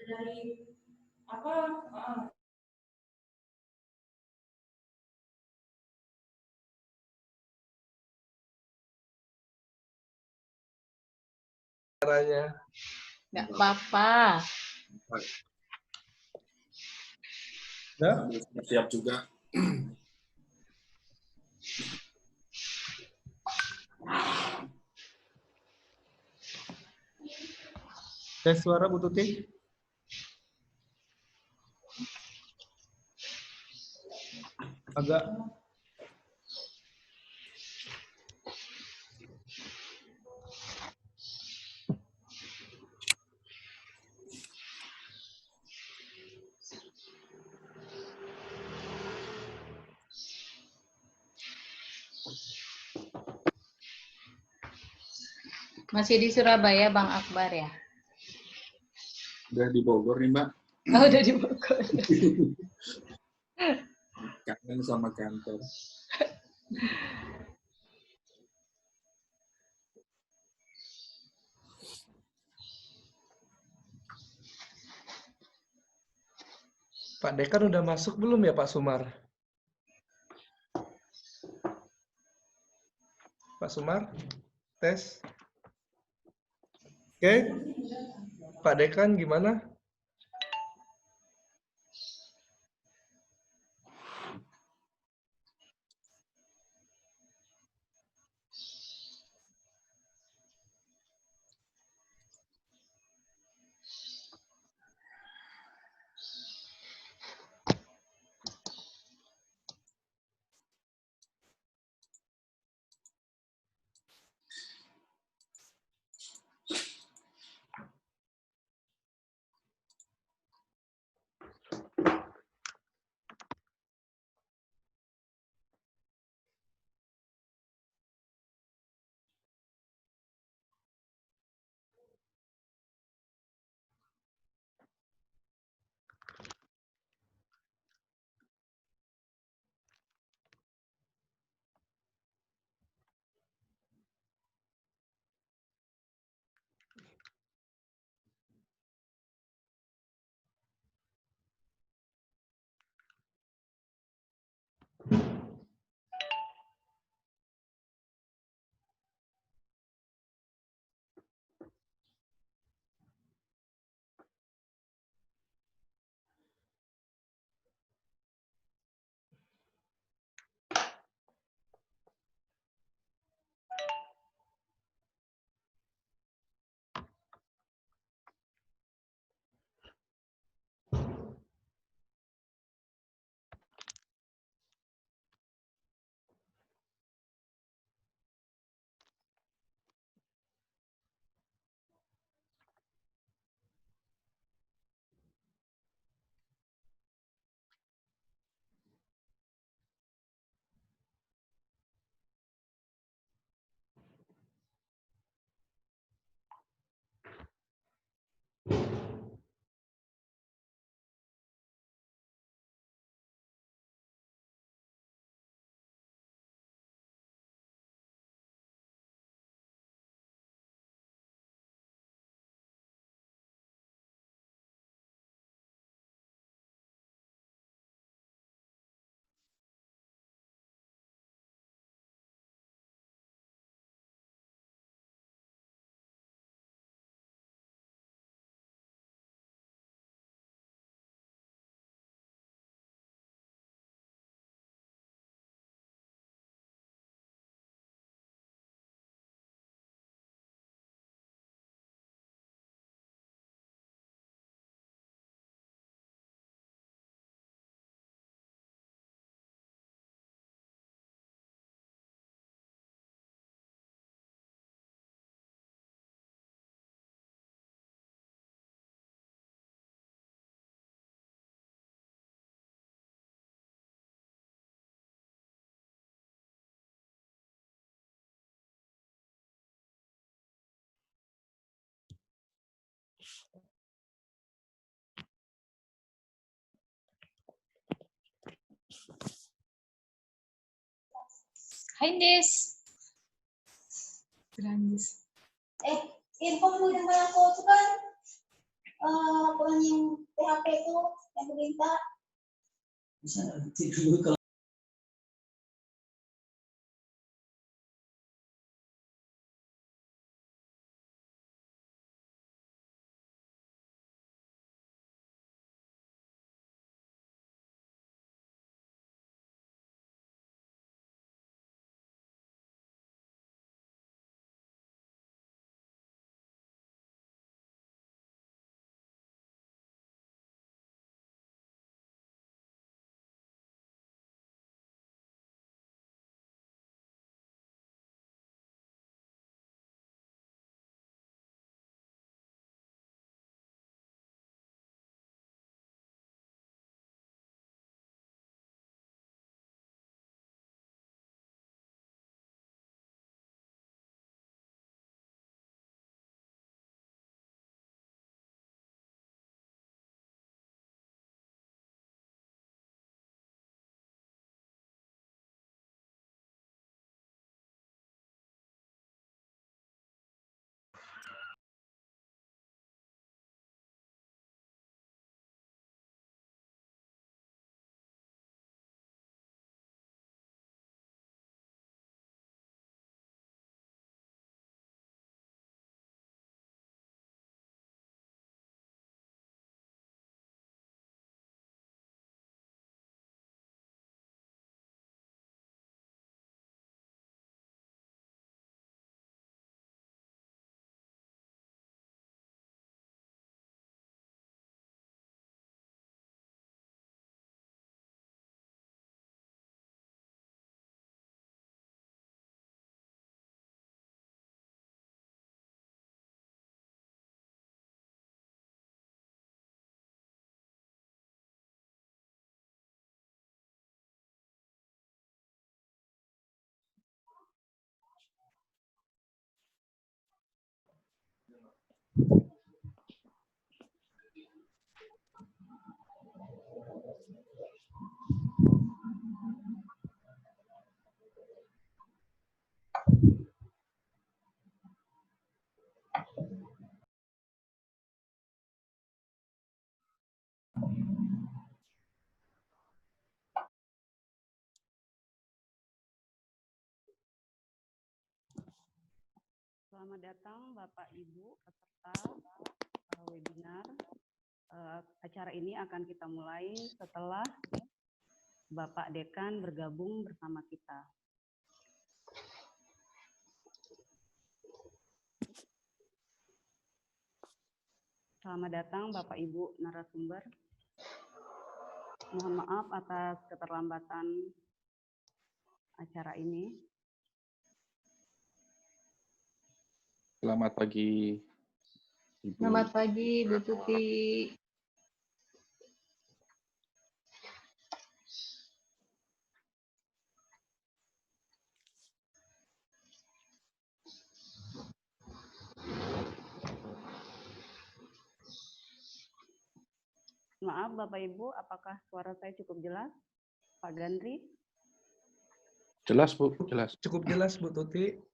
Caranya. Nggak apa-apa. Udah siap juga. Tes suara Bu Tuti. Agak Masih di Surabaya, Bang Akbar ya? Udah di Bogor nih, Mbak. Oh, udah di Bogor. Kangen sama kantor. Pak Dekan udah masuk belum ya Pak Sumar? Pak Sumar, tes. Oke, Pak Dekan gimana? Hai, Des. Grandis. Info dulu yang banyak foto kan? laporan yang PHP itu yang pemerintah. Bisa nanti dulu kalau Selamat datang Bapak Ibu peserta webinar. Acara ini akan kita mulai setelah Bapak Dekan bergabung bersama kita. Selamat datang Bapak Ibu narasumber. Mohon maaf atas keterlambatan acara ini. Selamat pagi, Ibu. Selamat pagi, Bu Tuti. Maaf Bapak Ibu, apakah suara saya cukup jelas? Pak Gandri? Jelas, Bu, jelas. Cukup jelas, Bu Tuti.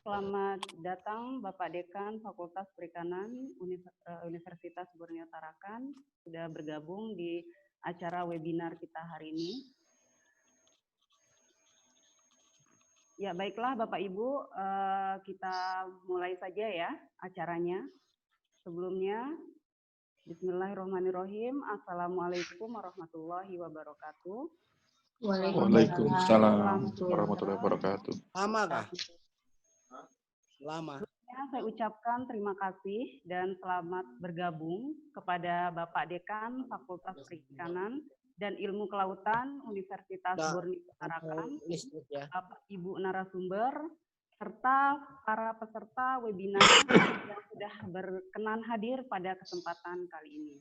Selamat datang Bapak Dekan Fakultas Perikanan Universitas Borneo Tarakan, sudah bergabung di acara webinar kita hari ini. Ya baiklah Bapak Ibu, kita mulai saja ya acaranya. Sebelumnya, Bismillahirrahmanirrahim. Assalamualaikum warahmatullahi wabarakatuh. Waalaikumsalam warahmatullahi wabarakatuh. Lama kah? Lama. Saya ucapkan terima kasih dan selamat bergabung kepada Bapak Dekan Fakultas Perikanan dan Ilmu Kelautan Universitas Borneo Tarakan, Bapak Ibu narasumber, serta para peserta webinar yang sudah berkenan hadir pada kesempatan kali ini.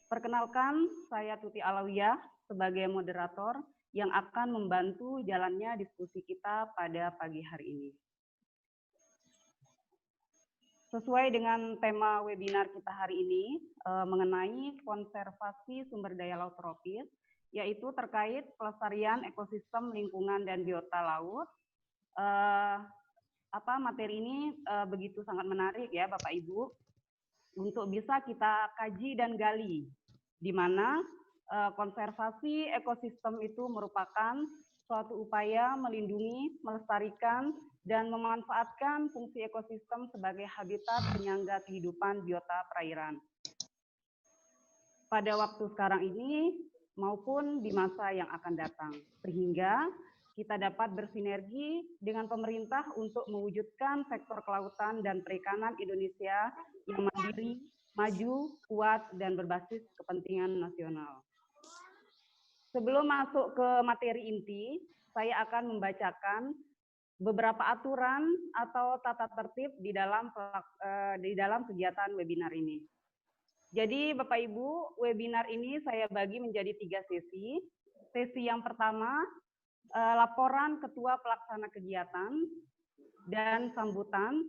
Perkenalkan, saya Tuti Alawiyah sebagai moderator yang akan membantu jalannya diskusi kita pada pagi hari ini. Sesuai dengan tema webinar kita hari ini mengenai konservasi sumber daya laut tropis, yaitu terkait pelestarian ekosistem lingkungan dan biota laut. Materi ini begitu sangat menarik ya Bapak Ibu untuk bisa kita kaji dan gali, di mana konservasi ekosistem itu merupakan suatu upaya melindungi, melestarikan, dan memanfaatkan fungsi ekosistem sebagai habitat penyangga kehidupan biota perairan. Pada waktu sekarang ini maupun di masa yang akan datang, sehingga kita dapat bersinergi dengan pemerintah untuk mewujudkan sektor kelautan dan perikanan Indonesia yang mandiri, maju, kuat, dan berbasis kepentingan nasional. Sebelum masuk ke materi inti, saya akan membacakan beberapa aturan atau tata tertib di dalam kegiatan webinar ini. Jadi Bapak Ibu, webinar ini saya bagi menjadi 3 sesi. Sesi yang pertama, laporan Ketua Pelaksana Kegiatan dan sambutan.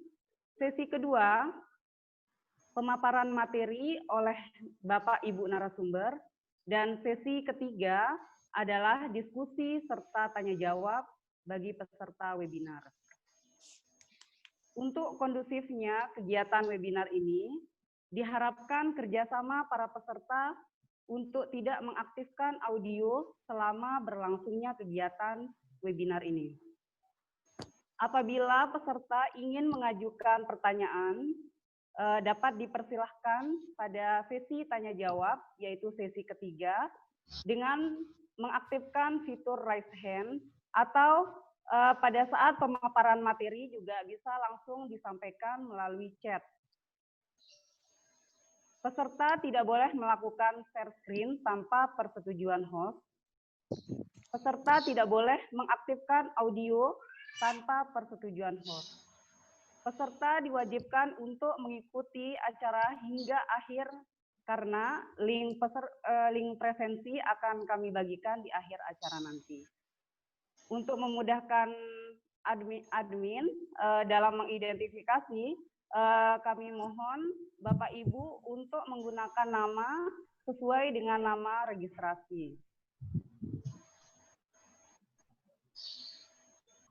Sesi kedua, pemaparan materi oleh Bapak Ibu narasumber. Dan sesi ketiga adalah diskusi serta tanya jawab bagi peserta webinar. Untuk kondusifnya kegiatan webinar ini, diharapkan kerjasama para peserta untuk tidak mengaktifkan audio selama berlangsungnya kegiatan webinar ini. Apabila peserta ingin mengajukan pertanyaan, dapat dipersilahkan pada sesi tanya jawab, yaitu sesi ketiga, dengan mengaktifkan fitur raise hand, atau pada saat pemaparan materi juga bisa langsung disampaikan melalui chat. Peserta tidak boleh melakukan share screen tanpa persetujuan host. Peserta tidak boleh mengaktifkan audio tanpa persetujuan host. Peserta diwajibkan untuk mengikuti acara hingga akhir karena link presensi akan kami bagikan di akhir acara nanti. Untuk memudahkan admin dalam mengidentifikasi, kami mohon Bapak Ibu untuk menggunakan nama sesuai dengan nama registrasi.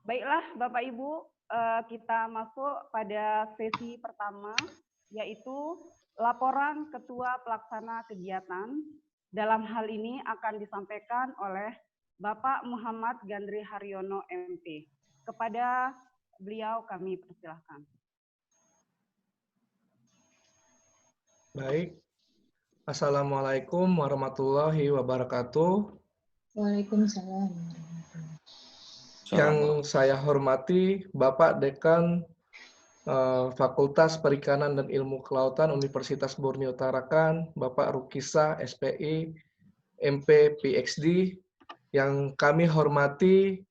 Baiklah Bapak Ibu, kita masuk pada sesi pertama, yaitu laporan Ketua Pelaksana Kegiatan. Dalam hal ini akan disampaikan oleh Bapak Muhammad Gandri Haryono MP. Kepada beliau kami persilahkan. Baik. Assalamualaikum warahmatullahi wabarakatuh. Waalaikumsalam. Yang saya hormati Bapak Dekan Fakultas Perikanan dan Ilmu Kelautan Universitas Borneo Tarakan, Bapak Rukisa, SPI, MP, PhD. Yang kami hormati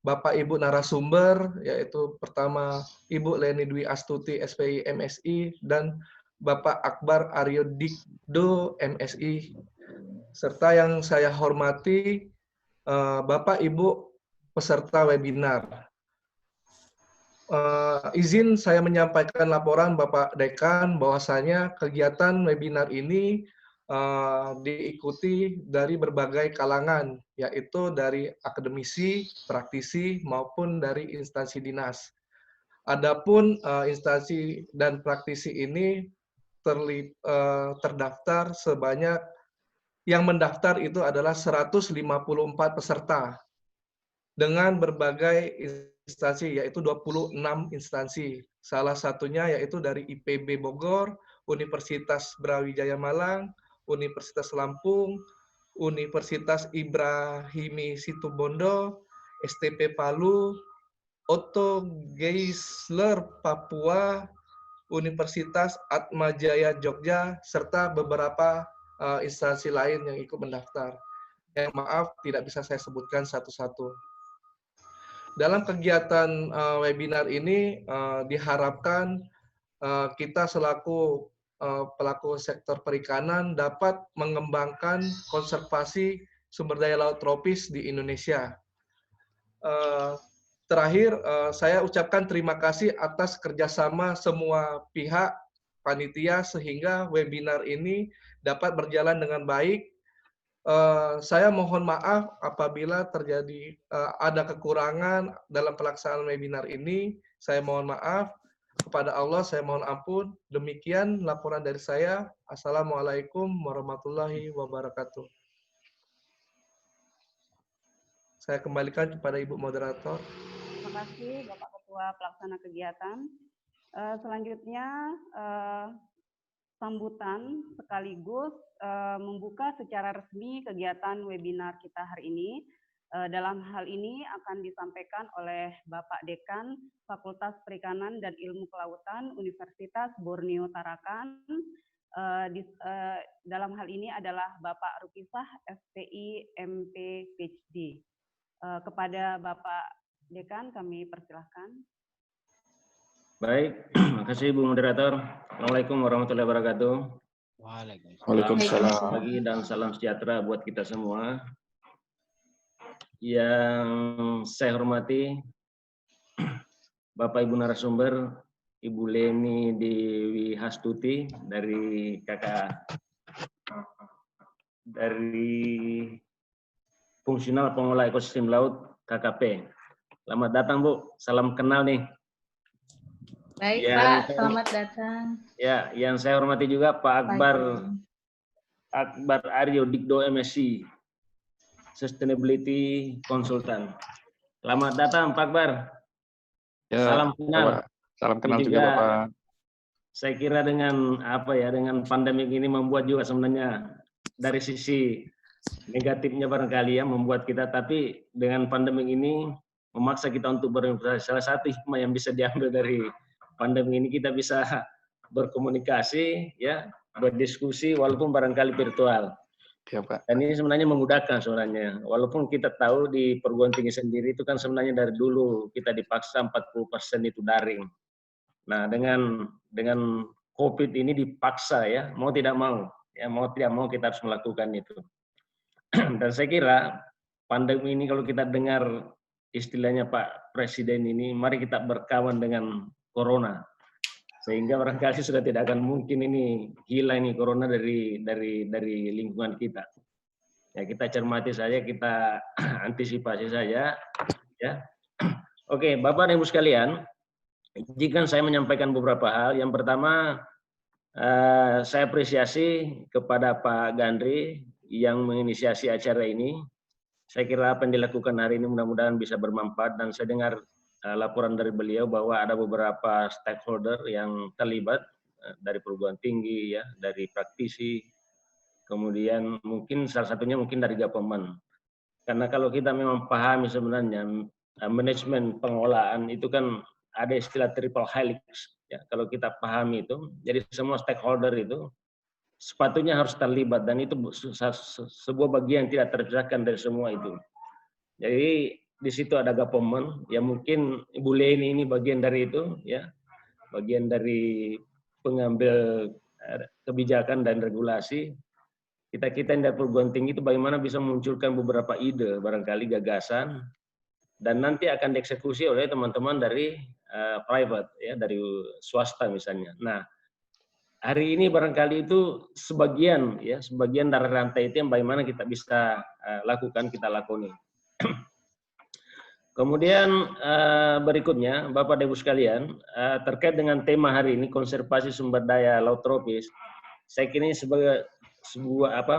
Bapak Ibu narasumber, yaitu pertama Ibu Leni Dwi Astuti, SPI, MSI, dan Bapak Akbar Aryo Dikdo, MSI. Serta yang saya hormati Bapak Ibu peserta webinar. Izin saya menyampaikan laporan Bapak Dekan bahwasanya kegiatan webinar ini diikuti dari berbagai kalangan, yaitu dari akademisi, praktisi, maupun dari instansi dinas. Adapun instansi dan praktisi ini terdaftar sebanyak, yang mendaftar itu adalah 154 peserta dengan berbagai instansi, yaitu 26 instansi. Salah satunya yaitu dari IPB Bogor, Universitas Brawijaya Malang, Universitas Lampung, Universitas Ibrahimi Situbondo, STP Palu, Otto Geisler Papua, Universitas Atmajaya Jogja, serta beberapa instansi lain yang ikut mendaftar. Yang maaf tidak bisa saya sebutkan satu-satu. Dalam kegiatan webinar ini diharapkan kita selaku pelaku sektor perikanan dapat mengembangkan konservasi sumber daya laut tropis di Indonesia. Terakhir, saya ucapkan terima kasih atas kerjasama semua pihak panitia sehingga webinar ini dapat berjalan dengan baik. Saya mohon maaf apabila terjadi ada kekurangan dalam pelaksanaan webinar ini. Saya mohon maaf. Kepada Allah saya mohon ampun. Demikian laporan dari saya. Assalamualaikum warahmatullahi wabarakatuh. Saya kembalikan kepada Ibu Moderator. Terima kasih Bapak Ketua Pelaksana Kegiatan. Selanjutnya sambutan sekaligus membuka secara resmi kegiatan webinar kita hari ini. Dalam hal ini akan disampaikan oleh Bapak Dekan Fakultas Perikanan dan Ilmu Kelautan Universitas Borneo Tarakan. Dalam hal ini adalah Bapak Rukisah, SPI, MP, PhD. Kepada Bapak Dekan kami persilahkan. Baik, terima kasih Ibu Moderator. Assalamualaikum warahmatullahi wabarakatuh. Waalaikumsalam. Selamat pagi dan salam sejahtera buat kita semua. Yang saya hormati Bapak Ibu narasumber, Ibu Leni Dewi Hastuti dari Fungsional Pengelola Ekosistem Laut KKP. Selamat datang Bu, salam kenal nih. Baik Ya, Pak, selamat datang. Ya, yang saya hormati juga Pak Akbar Aryo Dikdo MSc, Sustainability Consultant. Selamat datang Pak Akbar. Ya, Salam kenal. Salam kenal juga Bapak. Saya kira dengan dengan pandemi ini membuat juga sebenarnya dari sisi negatifnya barangkali ya membuat kita, tapi dengan pandemi ini memaksa kita untuk berinvestasi. Salah satu hikmah yang bisa diambil dari pandemi ini kita bisa berkomunikasi ya, berdiskusi walaupun barangkali virtual. Ya, Pak. Dan ini sebenarnya memudahkan sebenarnya. Walaupun kita tahu di perguruan tinggi sendiri itu kan sebenarnya dari dulu kita dipaksa 40% itu daring. Nah, dengan COVID ini dipaksa ya, mau tidak mau kita harus melakukan itu. Dan saya kira pandemi ini kalau kita dengar istilahnya Pak Presiden ini, mari kita berkawan dengan Corona. Sehingga barangkali sudah tidak akan mungkin ini hilang ini Corona dari lingkungan kita. Ya, kita cermati saja, kita antisipasi saja ya. Oke, Bapak dan Ibu sekalian, jika saya menyampaikan beberapa hal, yang pertama saya apresiasi kepada Pak Gandri yang menginisiasi acara ini. Saya kira apa yang dilakukan hari ini mudah-mudahan bisa bermanfaat, dan saya dengar laporan dari beliau bahwa ada beberapa stakeholder yang terlibat dari perguruan tinggi ya, dari praktisi, kemudian mungkin salah satunya mungkin dari government. Karena kalau kita memang pahami sebenarnya manajemen pengelolaan itu kan ada istilah triple helix ya, kalau kita pahami itu, jadi semua stakeholder itu sepatutnya harus terlibat, dan itu sebuah bagian yang tidak terpisahkan dari semua itu. Jadi di situ ada government, ya mungkin Ibu Leni ini bagian dari itu, ya, bagian dari pengambil kebijakan dan regulasi. Kita yang dari perguruan tinggi itu bagaimana bisa memunculkan beberapa ide, barangkali gagasan, dan nanti akan dieksekusi oleh teman-teman dari private, ya, dari swasta misalnya. Nah, hari ini barangkali itu sebagian dari rantai itu yang bagaimana kita bisa lakukan, kita lakoni. Kemudian berikutnya, Bapak dan Ibu sekalian, terkait dengan tema hari ini, konservasi sumber daya laut tropis, saya kira ini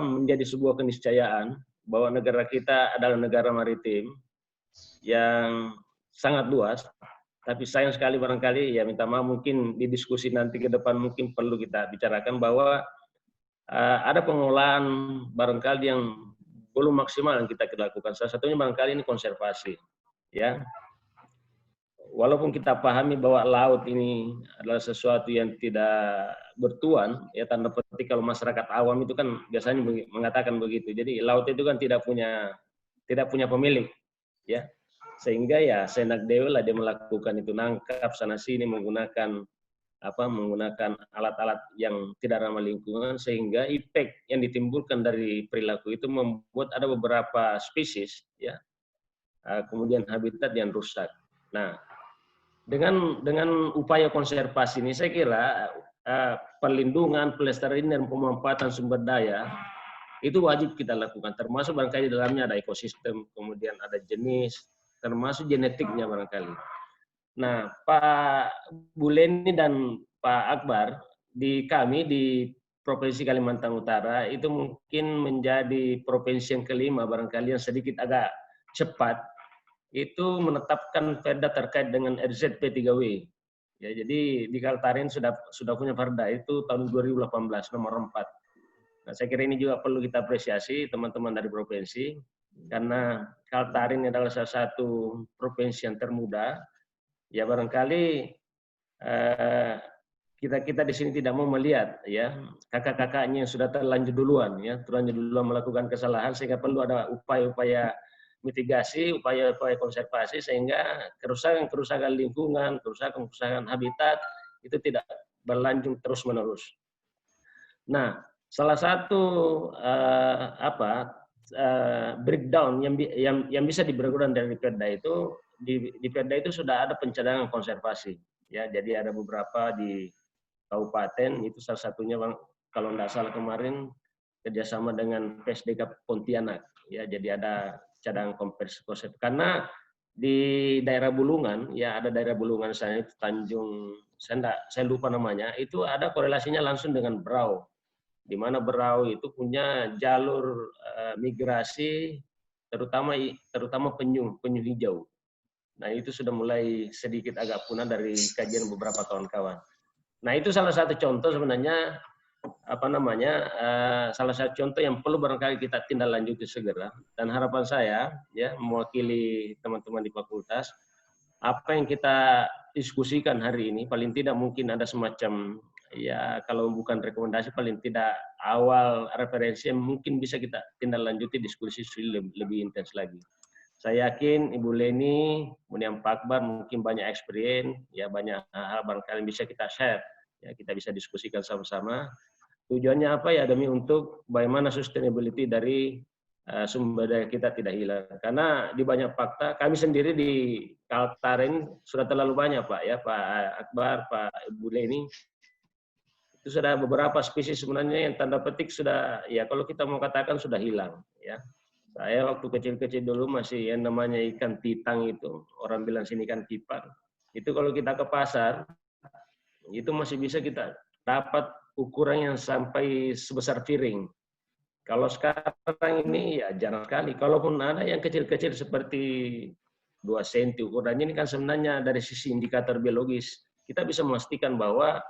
menjadi sebuah keniscayaan bahwa negara kita adalah negara maritim yang sangat luas. Tapi sayang sekali barangkali, ya minta maaf, mungkin di diskusi nanti ke depan mungkin perlu kita bicarakan bahwa ada pengelolaan barangkali yang belum maksimal yang kita lakukan. Salah satunya barangkali ini konservasi. Ya, walaupun kita pahami bahwa laut ini adalah sesuatu yang tidak bertuan, ya tanda petik kalau masyarakat awam itu kan biasanya mengatakan begitu. Jadi laut itu kan tidak punya pemilik, ya. sehingga ya senak dewe lah dia melakukan itu, nangkap sana sini menggunakan alat-alat yang tidak ramah lingkungan, sehingga efek yang ditimbulkan dari perilaku itu membuat ada beberapa spesies ya kemudian habitat yang rusak. Nah, dengan upaya konservasi ini saya kira perlindungan, pelestarian dan pemanfaatan sumber daya itu wajib kita lakukan, termasuk barangkali di dalamnya ada ekosistem, kemudian ada jenis, termasuk genetiknya barangkali. Nah, Pak Buleni dan Pak Akbar, kami di Provinsi Kalimantan Utara itu mungkin menjadi provinsi yang kelima barangkali yang sedikit agak cepat itu menetapkan perda terkait dengan RZP3W. Ya, jadi di Kaltarin sudah punya perda itu tahun 2018 nomor 4. Nah, saya kira ini juga perlu kita apresiasi teman-teman dari provinsi, karena Kaltarin adalah salah satu provinsi yang termuda. Ya barangkali kita di sini tidak mau melihat ya kakak-kakaknya yang sudah terlanjur duluan melakukan kesalahan, sehingga perlu ada upaya-upaya mitigasi, upaya-upaya konservasi sehingga kerusakan lingkungan, kerusakan habitat itu tidak berlanjut terus-menerus. Nah, salah satu breakdown yang bisa diberlakukan dari perda itu, di perda itu sudah ada pencadangan konservasi ya, jadi ada beberapa di kabupaten, itu salah satunya kalau tidak salah kemarin kerjasama dengan PSDK Pontianak ya, jadi ada cadangan konservasi. Karena di daerah Bulungan ya, ada daerah Bulungan saya itu Tanjung, saya lupa namanya, itu ada korelasinya langsung dengan Berau, di mana Berau itu punya jalur migrasi terutama penyu hijau. Nah, itu sudah mulai sedikit agak punah dari kajian beberapa kawan-kawan. Nah, itu salah satu contoh sebenarnya salah satu contoh yang perlu barangkali kita tindak lanjuti segera. Dan harapan saya ya, mewakili teman-teman di fakultas, apa yang kita diskusikan hari ini paling tidak mungkin ada semacam ya, kalau bukan rekomendasi paling tidak awal referensi yang mungkin bisa kita tindak lanjuti diskusi lebih intens lagi. Saya yakin Ibu Leni, kemudian Pak Akbar mungkin banyak experience, ya banyak hal barangkali bisa kita share, ya kita bisa diskusikan sama-sama. Tujuannya apa ya, demi untuk bagaimana sustainability dari sumber daya kita tidak hilang. Karena di banyak fakta, kami sendiri di Kaltara sudah terlalu banyak Pak, ya Pak Akbar, Pak Ibu Leni, itu sudah beberapa spesies sebenarnya yang tanda petik sudah, ya kalau kita mau katakan sudah hilang, ya. Saya waktu kecil-kecil dulu masih yang namanya ikan pitang itu, orang bilang sini ikan kipar. Itu kalau kita ke pasar, itu masih bisa kita dapat ukuran yang sampai sebesar piring. Kalau sekarang ini ya jarang sekali. Kalaupun ada yang kecil-kecil seperti 2 cm ukurannya, ini kan sebenarnya dari sisi indikator biologis, kita bisa memastikan bahwa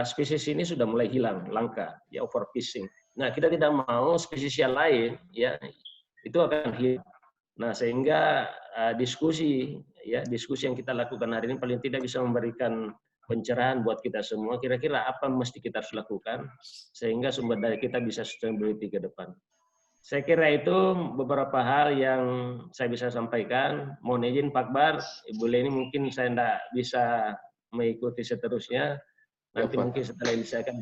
spesies ini sudah mulai hilang, langka, ya overfishing. Nah, kita tidak mau spesies yang lain ya itu akan hilang. Nah, sehingga diskusi yang kita lakukan hari ini paling tidak bisa memberikan pencerahan buat kita semua, kira-kira apa mesti kita harus lakukan sehingga sumber daya kita bisa sustainability ke depan. Saya kira itu beberapa hal yang saya bisa sampaikan. Mohon izin Pak Akbar, Ibu Leni mungkin saya tidak bisa mengikuti seterusnya. Nanti mungkin setelah ini saya akan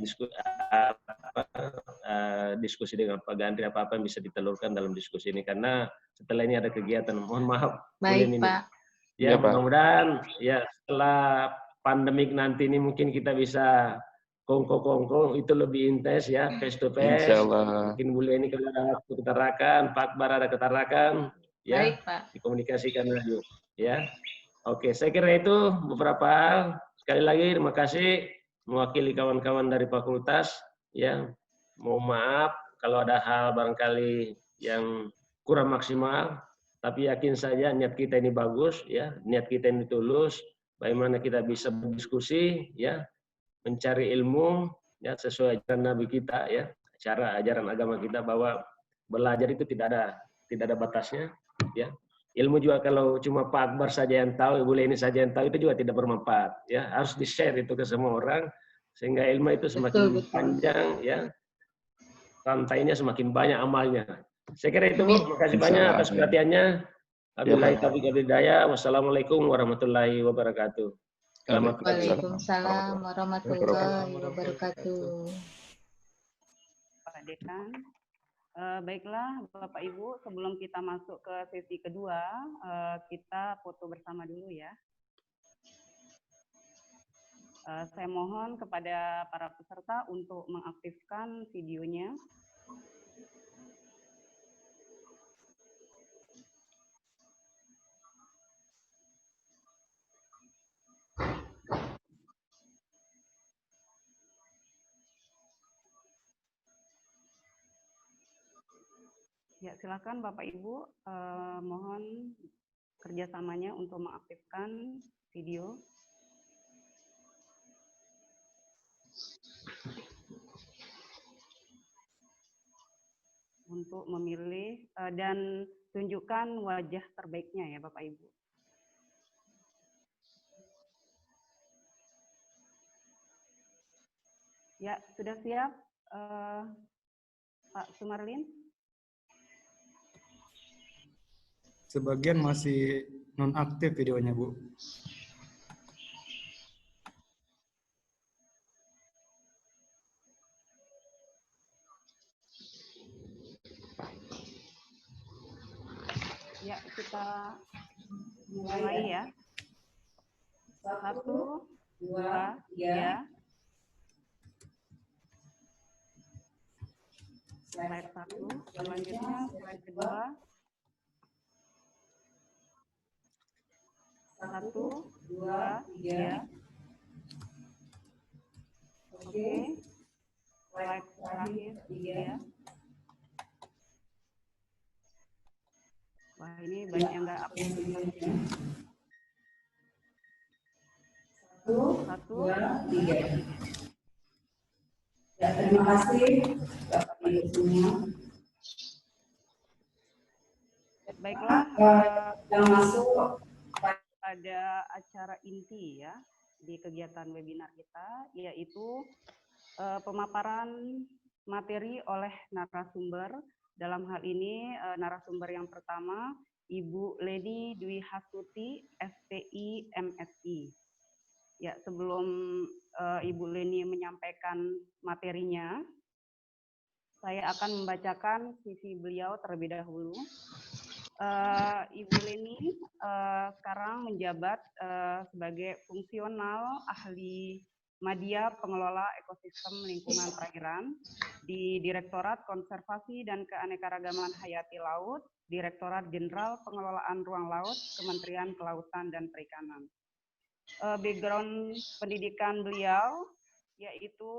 diskusi dengan Pak Gandri apa-apa yang bisa ditelurkan dalam diskusi ini, karena setelah ini ada kegiatan. Mohon maaf. Baik Pak. Ya, mudah-mudahan ya setelah pandemik nanti ini mungkin kita bisa kongko itu lebih intens ya, face to face. Insyaallah. Mungkin boleh ini kalau ada ketarakan, Pak Akbar ada ketarakan, ya. Baik Pak. Dikomunikasikan dulu, ya. Oke, saya kira itu beberapa hal. Sekali lagi terima kasih mewakili kawan-kawan dari fakultas, ya. Mohon maaf kalau ada hal barangkali yang kurang maksimal, tapi yakin saja niat kita ini bagus, ya. Niat kita ini tulus. Bagaimana kita bisa berdiskusi, ya, mencari ilmu, ya, sesuai ajaran Nabi kita, ya, cara ajaran agama kita bahwa belajar itu tidak ada batasnya, ya. Ilmu juga kalau cuma Pak Akbar saja yang tahu, Ibu Leni saja yang tahu, itu juga tidak bermanfaat, ya. Harus di-share itu ke semua orang sehingga ilmu itu semakin panjang, ya. Rantainya semakin banyak amalnya. Saya kira itu, Bu. Terima kasih banyak atas perhatiannya. Wabillahi taufiq wal hidayah. Wassalamualaikum warahmatullahi wabarakatuh. Selamat pagi. Waalaikumsalam warahmatullahi wabarakatuh. Pak Dekan. Baiklah Bapak Ibu, sebelum kita masuk ke sesi kedua, kita foto bersama dulu ya. Saya mohon kepada para peserta untuk mengaktifkan videonya. Ya, silakan Bapak Ibu, mohon kerjasamanya untuk mengaktifkan video. Untuk memilih dan tunjukkan wajah terbaiknya ya Bapak Ibu. Ya, sudah siap Pak Sumarlin? Sebagian masih nonaktif videonya, Bu. Ya, kita mulai ya. 1, 2, 3. Slide 1, selanjutnya slide kedua. 1, 2, 3. Oke. Slide terakhir 3. Wah, ini banyak yang nggak aktif. 1, 2, 3. Ya, terima kasih Bapak Ibu semua. Baiklah, Yang masuk pada acara inti ya di kegiatan webinar kita, yaitu pemaparan materi oleh narasumber. Dalam hal ini narasumber yang pertama Ibu Leni Dwi Hasuti, SPI MSI. Ya, sebelum Ibu Leni menyampaikan materinya, saya akan membacakan CV beliau terlebih dahulu. Ibu Leni sekarang menjabat sebagai fungsional ahli Madya Pengelola Ekosistem Lingkungan Perairan di Direktorat Konservasi dan Keanekaragaman Hayati Laut, Direktorat Jenderal Pengelolaan Ruang Laut, Kementerian Kelautan dan Perikanan. Background pendidikan beliau yaitu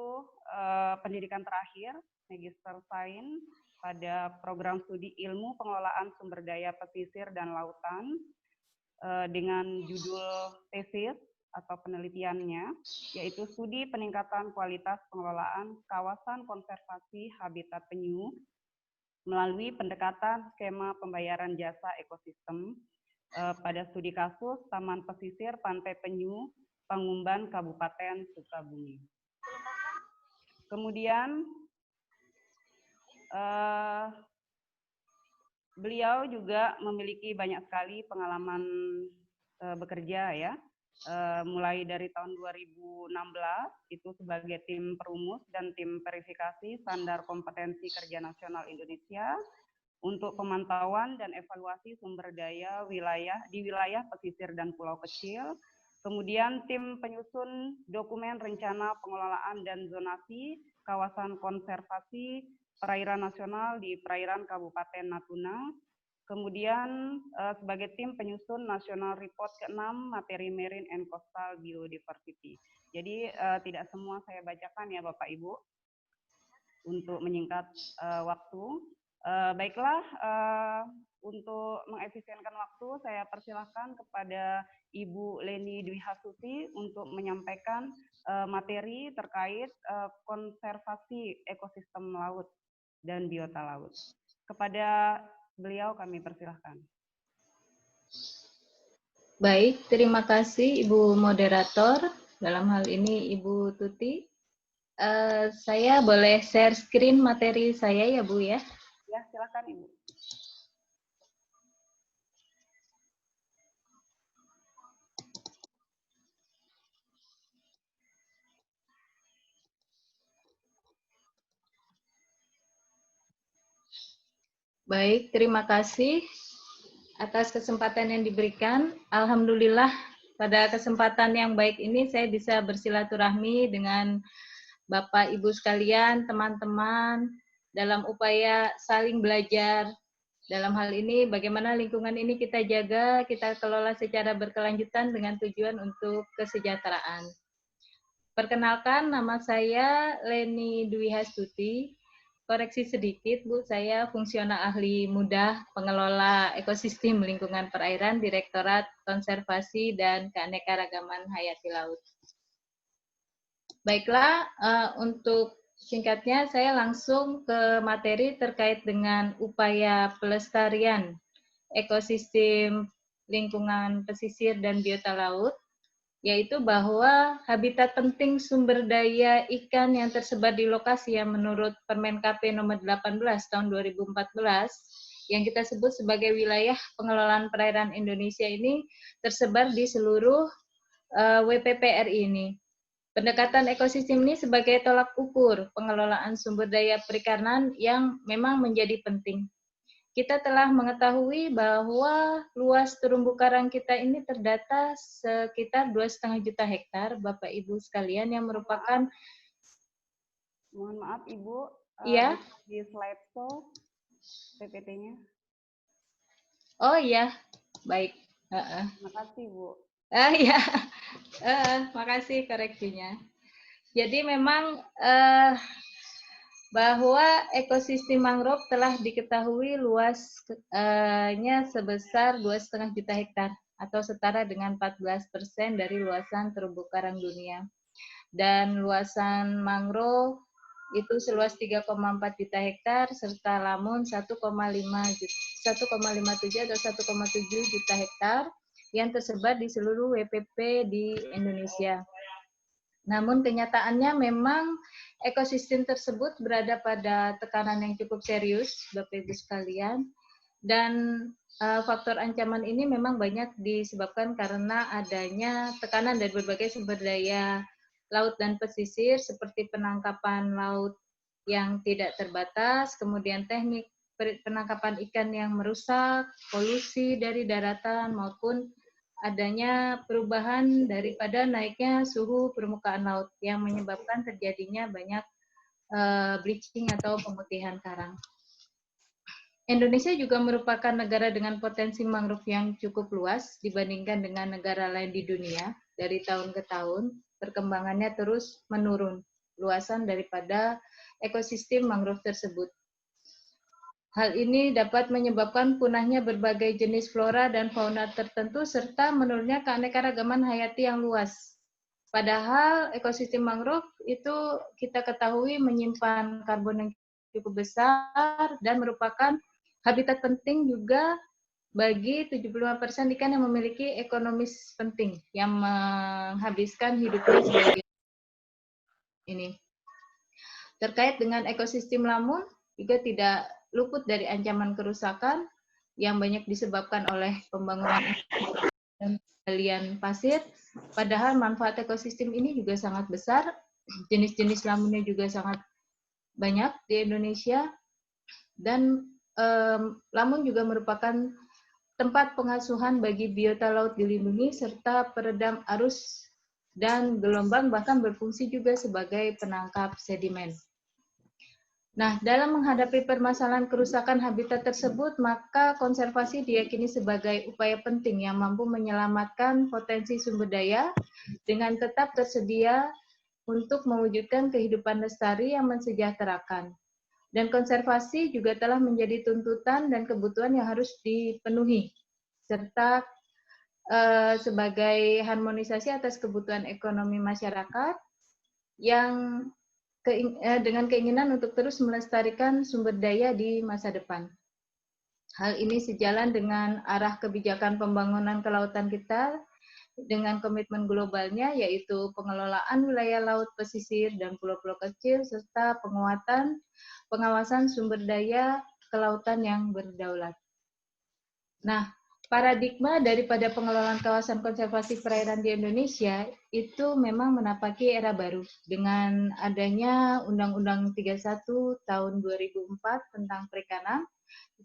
pendidikan terakhir, Magister Sains pada program studi ilmu pengelolaan sumber daya pesisir dan lautan dengan judul tesis atau penelitiannya, yaitu studi peningkatan kualitas pengelolaan kawasan konservasi habitat penyu melalui pendekatan skema pembayaran jasa ekosistem pada studi kasus Taman Pesisir Pantai Penyu, Pangumban, Kabupaten Sukabumi. Kemudian beliau juga memiliki banyak sekali pengalaman bekerja ya. Mulai dari tahun 2016 itu sebagai tim perumus dan tim verifikasi standar kompetensi kerja nasional Indonesia untuk pemantauan dan evaluasi sumber daya di wilayah pesisir dan pulau kecil. Kemudian tim penyusun dokumen rencana pengelolaan dan zonasi kawasan konservasi perairan nasional di perairan Kabupaten Natuna. Kemudian sebagai tim penyusun National Report ke-6 materi Marine and Coastal Biodiversity. Jadi tidak semua saya bacakan ya Bapak Ibu untuk menyingkat waktu. Baiklah, untuk mengefisienkan waktu saya persilahkan kepada Ibu Leni Dwi Hasuti untuk menyampaikan materi terkait konservasi ekosistem laut dan biota laut. Kepada beliau kami persilahkan. Baik, terima kasih Ibu Moderator. Dalam hal ini Ibu Tuti. Saya boleh share screen materi saya ya Bu ya? Ya, silakan Ibu. Baik, terima kasih atas kesempatan yang diberikan. Alhamdulillah, pada kesempatan yang baik ini saya bisa bersilaturahmi dengan Bapak Ibu sekalian, teman-teman, dalam upaya saling belajar. Dalam hal ini, bagaimana lingkungan ini kita jaga, kita kelola secara berkelanjutan dengan tujuan untuk kesejahteraan. Perkenalkan, nama saya Leni Dwi Hastuti. Koreksi sedikit, Bu, saya fungsional ahli muda pengelola ekosistem lingkungan perairan, Direktorat Konservasi dan Keanekaragaman Hayati Laut. Baiklah, untuk singkatnya saya langsung ke materi terkait dengan upaya pelestarian ekosistem lingkungan pesisir dan biota laut, yaitu bahwa habitat penting sumber daya ikan yang tersebar di lokasi yang menurut Permen KP nomor 18 tahun 2014 yang kita sebut sebagai wilayah pengelolaan perairan Indonesia ini tersebar di seluruh WPPRI ini. Pendekatan ekosistem ini sebagai tolak ukur pengelolaan sumber daya perikanan yang memang menjadi penting. Kita telah mengetahui bahwa luas terumbu karang kita ini terdata sekitar 2,5 juta hektar, Bapak Ibu sekalian, yang merupakan... Mohon maaf Ibu, iya? Di slide show PPT-nya. Oh iya, baik. Terima kasih Bu. Ya, makasih koreksinya. Jadi memang bahwa ekosistem mangrove telah diketahui luasnya sebesar 2,5 juta hektar atau setara dengan 14% dari luasan terumbu karang dunia. Dan luasan mangrove itu seluas 3,4 juta hektar serta lamun 1,57 atau 1,7 juta hektar yang tersebar di seluruh WPP di Indonesia. Namun kenyataannya memang ekosistem tersebut berada pada tekanan yang cukup serius, Bapak Ibu sekalian, dan faktor ancaman ini memang banyak disebabkan karena adanya tekanan dari berbagai sumber daya laut dan pesisir seperti penangkapan laut yang tidak terbatas, kemudian teknik penangkapan ikan yang merusak, polusi dari daratan maupun adanya perubahan daripada naiknya suhu permukaan laut yang menyebabkan terjadinya banyak bleaching atau pemutihan karang. Indonesia juga merupakan negara dengan potensi mangrove yang cukup luas dibandingkan dengan negara lain di dunia. Dari tahun ke tahun, perkembangannya terus menurun luasan daripada ekosistem mangrove tersebut. Hal ini dapat menyebabkan punahnya berbagai jenis flora dan fauna tertentu serta menurunnya keanekaragaman hayati yang luas. Padahal ekosistem mangrove itu kita ketahui menyimpan karbon yang cukup besar dan merupakan habitat penting juga bagi 75% ikan yang memiliki ekonomis penting yang menghabiskan hidupnya sebagai ini. Terkait dengan ekosistem lamun juga tidak luput dari ancaman kerusakan yang banyak disebabkan oleh pembangunan dan penggalian pasir, padahal manfaat ekosistem ini juga sangat besar, jenis-jenis lamunnya juga sangat banyak di Indonesia, dan lamun juga merupakan tempat pengasuhan bagi biota laut dilindungi, serta peredam arus dan gelombang, bahkan berfungsi juga sebagai penangkap sedimen. Nah, dalam menghadapi permasalahan kerusakan habitat tersebut, maka konservasi diyakini sebagai upaya penting yang mampu menyelamatkan potensi sumber daya dengan tetap tersedia untuk mewujudkan kehidupan lestari yang mensejahterakan. Dan konservasi juga telah menjadi tuntutan dan kebutuhan yang harus dipenuhi, serta sebagai harmonisasi atas kebutuhan ekonomi masyarakat yang dengan keinginan untuk terus melestarikan sumber daya di masa depan. Hal ini sejalan dengan arah kebijakan pembangunan kelautan kita dengan komitmen globalnya, yaitu pengelolaan wilayah laut pesisir dan pulau-pulau kecil, serta penguatan pengawasan sumber daya kelautan yang berdaulat. Nah, paradigma daripada pengelolaan kawasan konservasi perairan di Indonesia itu memang menapaki era baru dengan adanya Undang-Undang 31 tahun 2004 tentang perikanan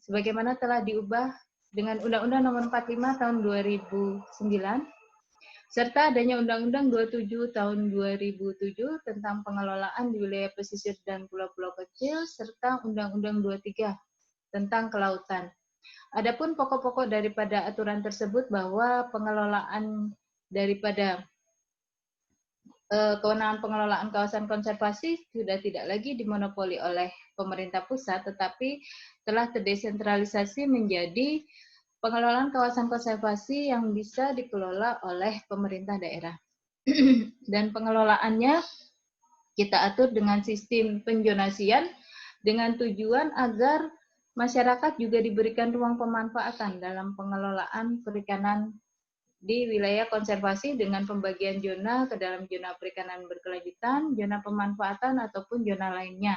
sebagaimana telah diubah dengan Undang-Undang Nomor 45 Tahun 2009 serta adanya Undang-Undang 27 Tahun 2007 tentang pengelolaan di wilayah pesisir dan pulau-pulau kecil serta Undang-Undang 23 tentang kelautan. Adapun pokok-pokok daripada aturan tersebut bahwa pengelolaan daripada kewenangan pengelolaan kawasan konservasi sudah tidak lagi dimonopoli oleh pemerintah pusat, tetapi telah terdesentralisasi menjadi pengelolaan kawasan konservasi yang bisa dikelola oleh pemerintah daerah. Dan pengelolaannya kita atur dengan sistem penjonasian dengan tujuan agar masyarakat juga diberikan ruang pemanfaatan dalam pengelolaan perikanan di wilayah konservasi dengan pembagian zona ke dalam zona perikanan berkelanjutan, zona pemanfaatan ataupun zona lainnya,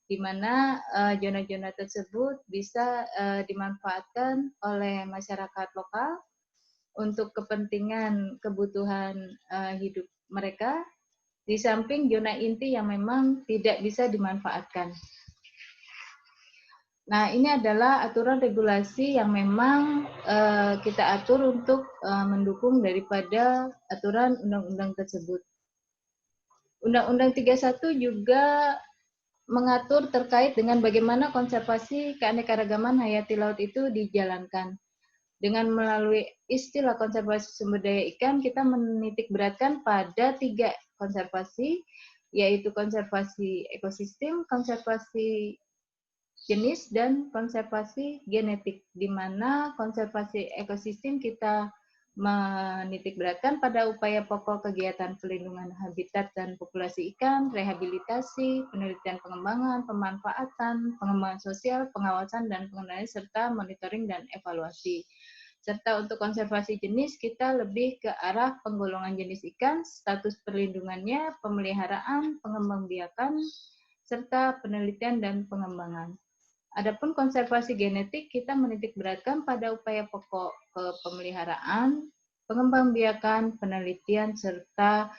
di mana zona-zona tersebut bisa dimanfaatkan oleh masyarakat lokal untuk kepentingan kebutuhan hidup mereka, di samping zona inti yang memang tidak bisa dimanfaatkan. Nah, ini adalah aturan regulasi yang memang kita atur untuk mendukung daripada aturan undang-undang tersebut. Undang-Undang 31 juga mengatur terkait dengan bagaimana konservasi keanekaragaman hayati laut itu dijalankan. Dengan melalui istilah konservasi sumber daya ikan, kita menitik beratkan pada 3 konservasi, yaitu konservasi ekosistem, konservasi jenis, dan konservasi genetik, di mana konservasi ekosistem kita menitik beratkan pada upaya pokok kegiatan pelindungan habitat dan populasi ikan, rehabilitasi, penelitian pengembangan, pemanfaatan, pengembangan sosial, pengawasan dan pengendalian, serta monitoring dan evaluasi. Serta untuk konservasi jenis, kita lebih ke arah penggolongan jenis ikan, status perlindungannya, pemeliharaan, pengembangbiakan, serta penelitian dan pengembangan. Adapun konservasi genetik, kita menitik beratkan pada upaya pokok pemeliharaan, pengembangbiakan, penelitian, serta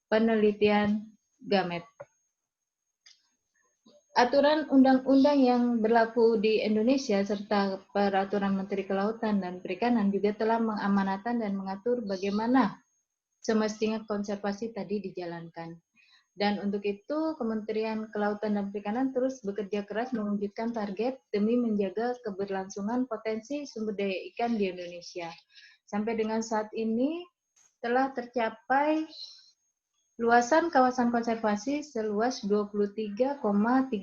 penelitian gamet. Aturan undang-undang yang berlaku di Indonesia serta peraturan Menteri Kelautan dan Perikanan juga telah mengamanatkan dan mengatur bagaimana semestinya konservasi tadi dijalankan. Dan untuk itu, Kementerian Kelautan dan Perikanan terus bekerja keras mewujudkan target demi menjaga keberlangsungan potensi sumber daya ikan di Indonesia. Sampai dengan saat ini telah tercapai luasan kawasan konservasi seluas 23,38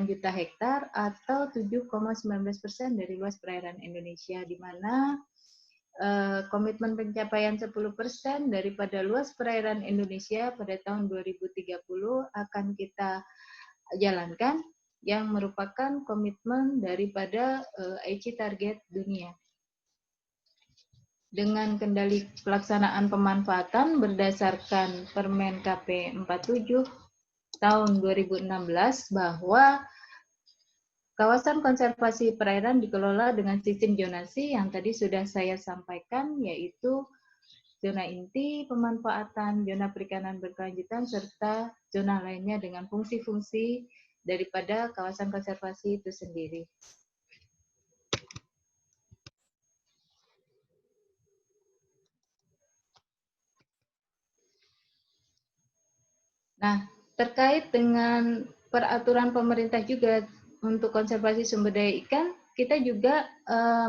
juta hektar atau 7,19% dari luas perairan Indonesia, di mana komitmen pencapaian 10% daripada luas perairan Indonesia pada tahun 2030 akan kita jalankan, yang merupakan komitmen daripada Aichi target dunia. Dengan kendali pelaksanaan pemanfaatan berdasarkan Permen KP 47 tahun 2016 bahwa kawasan konservasi perairan dikelola dengan sistem zonasi yang tadi sudah saya sampaikan, yaitu zona inti, pemanfaatan, zona perikanan berkelanjutan, serta zona lainnya dengan fungsi-fungsi daripada kawasan konservasi itu sendiri. Nah, terkait dengan peraturan pemerintah juga untuk konservasi sumber daya ikan, kita juga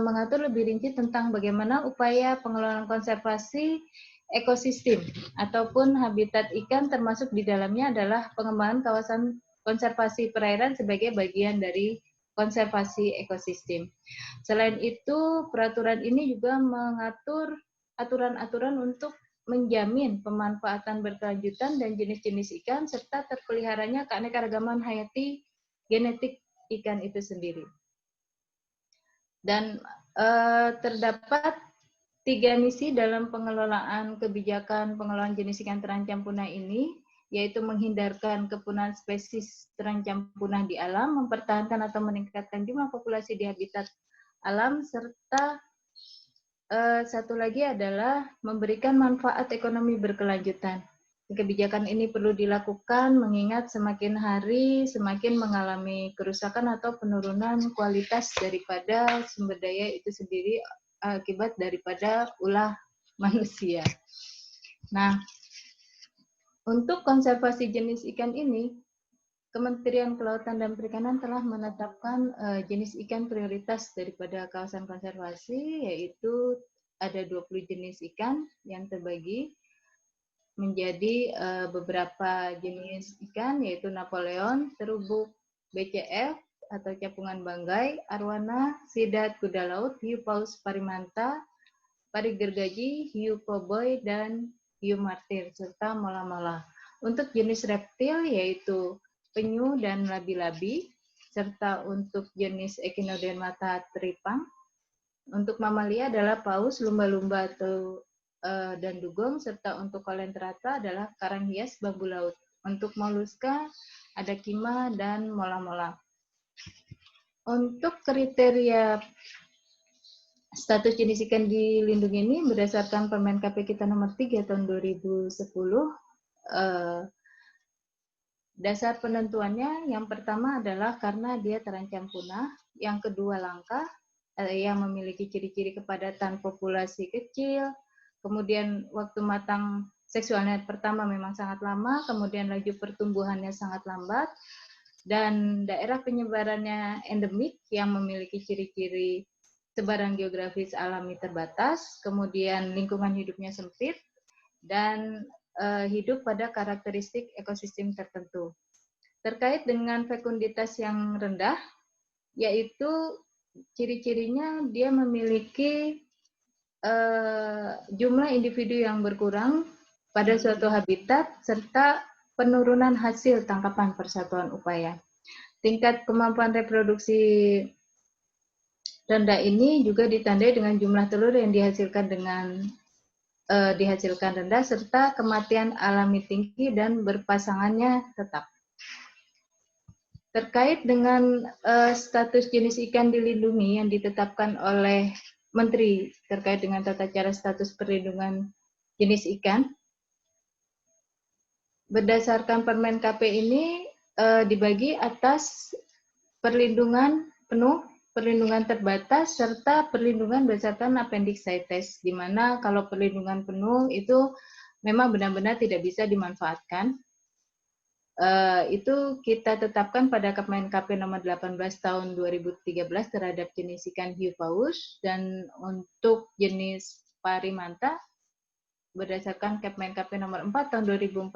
mengatur lebih rinci tentang bagaimana upaya pengelolaan konservasi ekosistem ataupun habitat ikan, termasuk di dalamnya adalah pengembangan kawasan konservasi perairan sebagai bagian dari konservasi ekosistem. Selain itu, peraturan ini juga mengatur aturan-aturan untuk menjamin pemanfaatan berkelanjutan dan jenis-jenis ikan serta terpeliharanya keanekaragaman hayati genetik ikan itu sendiri. Dan terdapat 3 misi dalam pengelolaan kebijakan pengelolaan jenis ikan terancam punah ini, yaitu menghindarkan kepunahan spesies terancam punah di alam, mempertahankan atau meningkatkan jumlah populasi di habitat alam, serta satu lagi adalah memberikan manfaat ekonomi berkelanjutan. Kebijakan ini perlu dilakukan mengingat semakin hari semakin mengalami kerusakan atau penurunan kualitas daripada sumber daya itu sendiri akibat daripada ulah manusia. Nah, untuk konservasi jenis ikan ini, Kementerian Kelautan dan Perikanan telah menetapkan jenis ikan prioritas daripada kawasan konservasi, yaitu ada 20 jenis ikan yang terbagi menjadi beberapa jenis ikan, yaitu Napoleon, terubuk BCF atau capungan banggai, arwana, sidat kuda laut, hiu paus parimanta, pari gergaji, hiu koboi, dan hiu martir, serta mola-mola. Untuk jenis reptil yaitu penyu dan labi-labi, serta untuk jenis Echinodermata teripang. Untuk mamalia adalah paus, lumba-lumba atau dan dugong, serta untuk kolenterata adalah karang hias bambu laut. Untuk moluska ada kima dan mola-mola. Untuk kriteria status jenis ikan dilindungi ini berdasarkan Permen KP kita nomor 3 tahun 2010, dasar penentuannya yang pertama adalah karena dia terancam punah, yang kedua langka, yang memiliki ciri-ciri kepadatan populasi kecil, kemudian waktu matang seksualnya pertama memang sangat lama, kemudian laju pertumbuhannya sangat lambat, dan daerah penyebarannya endemik yang memiliki ciri-ciri sebaran geografis alami terbatas, kemudian lingkungan hidupnya sempit, dan hidup pada karakteristik ekosistem tertentu. Terkait dengan fekunditas yang rendah, yaitu ciri-cirinya dia memiliki jumlah individu yang berkurang pada suatu habitat, serta penurunan hasil tangkapan persatuan upaya. Tingkat kemampuan reproduksi rendah ini juga ditandai dengan jumlah telur yang dihasilkan rendah, serta kematian alami tinggi dan berpasangannya tetap. Terkait dengan status jenis ikan dilindungi yang ditetapkan oleh Menteri terkait dengan tata cara status perlindungan jenis ikan, berdasarkan Permen KP ini dibagi atas perlindungan penuh, perlindungan terbatas, serta perlindungan berdasarkan appendix CITES, di mana kalau perlindungan penuh itu memang benar-benar tidak bisa dimanfaatkan. Itu kita tetapkan pada Permen KP nomor 18 tahun 2013 terhadap jenis ikan hiu paus, dan untuk jenis parimanta berdasarkan Permen KP nomor 4 tahun 2014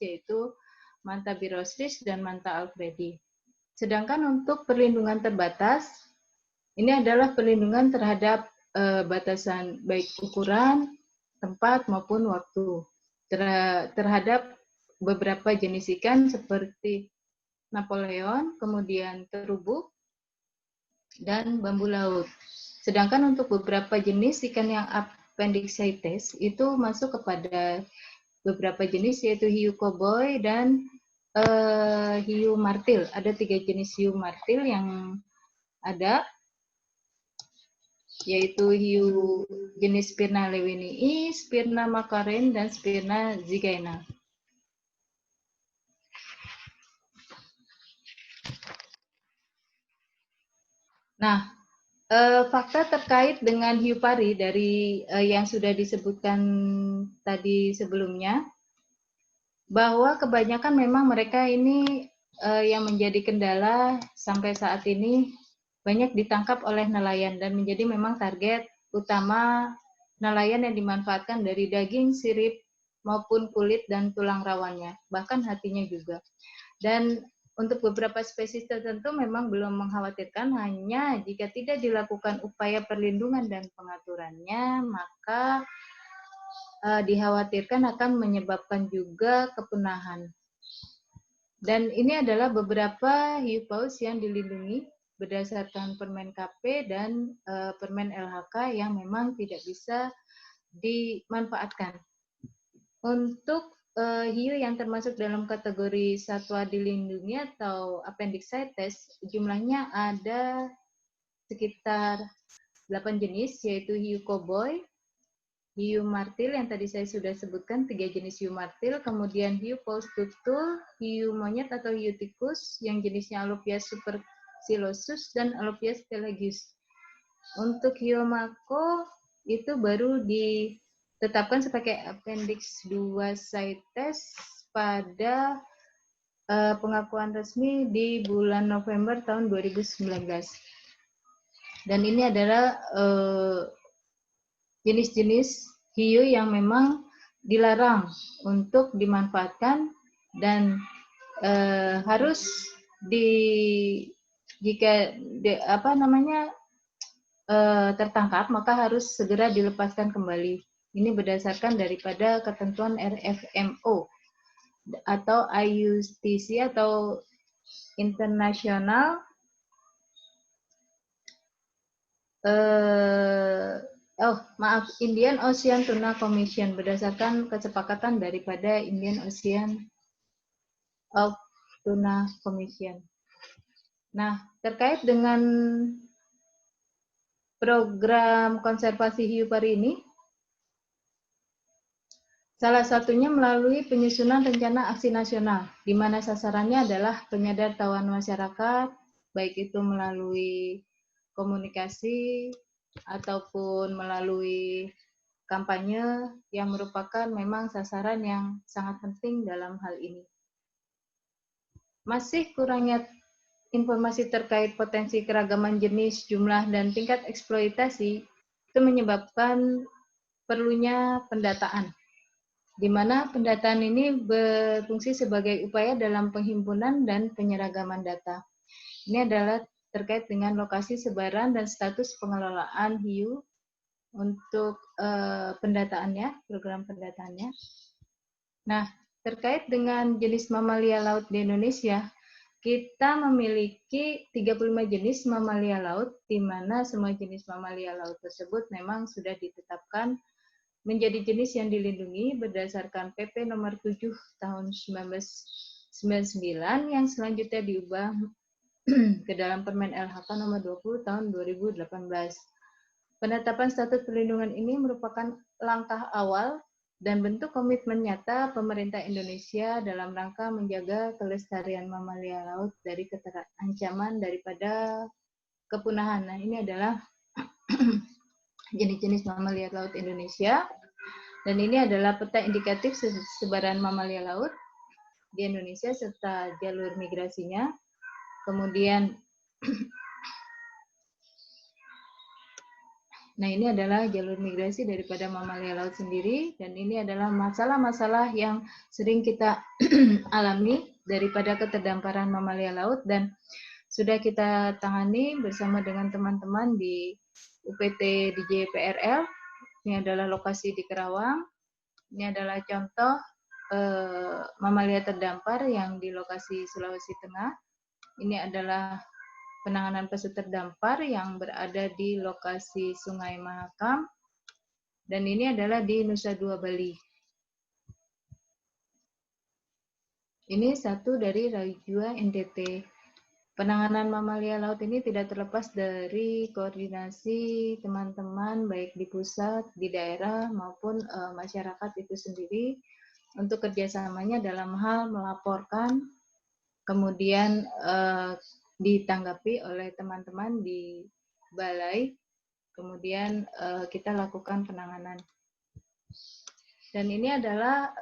yaitu manta birostris dan manta alfredi. Sedangkan untuk perlindungan terbatas ini adalah perlindungan terhadap batasan baik ukuran, tempat maupun waktu terhadap beberapa jenis ikan seperti Napoleon, kemudian terubuk, dan bambu laut. Sedangkan untuk beberapa jenis ikan yang appendix CITES itu masuk kepada beberapa jenis yaitu hiu koboi dan hiu martil. Ada 3 jenis hiu martil yang ada, yaitu hiu jenis Spirna lewinii, Spirna macaren, dan Spirna zygaena. Nah, fakta terkait dengan hiu pari dari yang sudah disebutkan tadi sebelumnya, bahwa kebanyakan memang mereka ini yang menjadi kendala sampai saat ini banyak ditangkap oleh nelayan dan menjadi memang target utama nelayan yang dimanfaatkan dari daging, sirip, maupun kulit dan tulang rawannya, bahkan hatinya juga. Dan untuk beberapa spesies tertentu memang belum mengkhawatirkan, hanya jika tidak dilakukan upaya perlindungan dan pengaturannya, maka dikhawatirkan akan menyebabkan juga kepunahan. Dan ini adalah beberapa hiu paus yang dilindungi berdasarkan Permen KP dan Permen LHK yang memang tidak bisa dimanfaatkan. Untuk hiu yang termasuk dalam kategori satwa dilindungi atau appendix CITES, jumlahnya ada sekitar 8 jenis, yaitu hiu koboi, hiu martil yang tadi saya sudah sebutkan, 3 jenis hiu martil, kemudian hiu paus tutul, hiu monyet atau hiu tikus yang jenisnya Alopias supercillosus dan Alopias pelagius. Untuk hiu mako itu baru ditetapkan sebagai Appendix 2 CITES pada pengakuan resmi di bulan November tahun 2019. Dan ini adalah jenis-jenis hiu yang memang dilarang untuk dimanfaatkan dan harus tertangkap maka harus segera dilepaskan kembali. Ini berdasarkan daripada ketentuan RFMO atau IUCN atau International Indian Ocean Tuna Commission, berdasarkan kesepakatan daripada Indian Ocean of Tuna Commission. Nah, terkait dengan program konservasi hiu pari ini, salah satunya melalui penyusunan rencana aksi nasional, di mana sasarannya adalah penyadartahuan masyarakat, baik itu melalui komunikasi ataupun melalui kampanye yang merupakan memang sasaran yang sangat penting dalam hal ini. Masih kurangnya informasi terkait potensi keragaman jenis, jumlah, dan tingkat eksploitasi itu menyebabkan perlunya pendataan, di mana pendataan ini berfungsi sebagai upaya dalam penghimpunan dan penyeragaman data. Ini adalah terkait dengan lokasi sebaran dan status pengelolaan hiu untuk pendataannya, program pendataannya. Nah, terkait dengan jenis mamalia laut di Indonesia, kita memiliki 35 jenis mamalia laut, di mana semua jenis mamalia laut tersebut memang sudah ditetapkan menjadi jenis yang dilindungi berdasarkan PP nomor 7 tahun 1999 yang selanjutnya diubah ke dalam Permen LHK nomor 20 tahun 2018. Penetapan status perlindungan ini merupakan langkah awal dan bentuk komitmen nyata pemerintah Indonesia dalam rangka menjaga kelestarian mamalia laut dari ancaman daripada kepunahan. Nah, ini adalah jenis-jenis mamalia laut Indonesia, dan ini adalah peta indikatif sebaran mamalia laut di Indonesia serta jalur migrasinya. Kemudian, nah ini adalah jalur migrasi daripada mamalia laut sendiri, dan ini adalah masalah-masalah yang sering kita alami daripada keterdamparan mamalia laut, dan sudah kita tangani bersama dengan teman-teman di UPT DJ PRL. Ini adalah lokasi di Kerawang. Ini adalah contoh mamalia terdampar yang di lokasi Sulawesi Tengah. Ini adalah penanganan pesut terdampar yang berada di lokasi Sungai Mahakam. Dan ini adalah di Nusa Dua Bali. Ini satu dari Rajua NTT. Penanganan mamalia laut ini tidak terlepas dari koordinasi teman-teman baik di pusat, di daerah, maupun masyarakat itu sendiri untuk kerjasamanya dalam hal melaporkan, kemudian ditanggapi oleh teman-teman di balai, kemudian kita lakukan penanganan. Dan ini adalah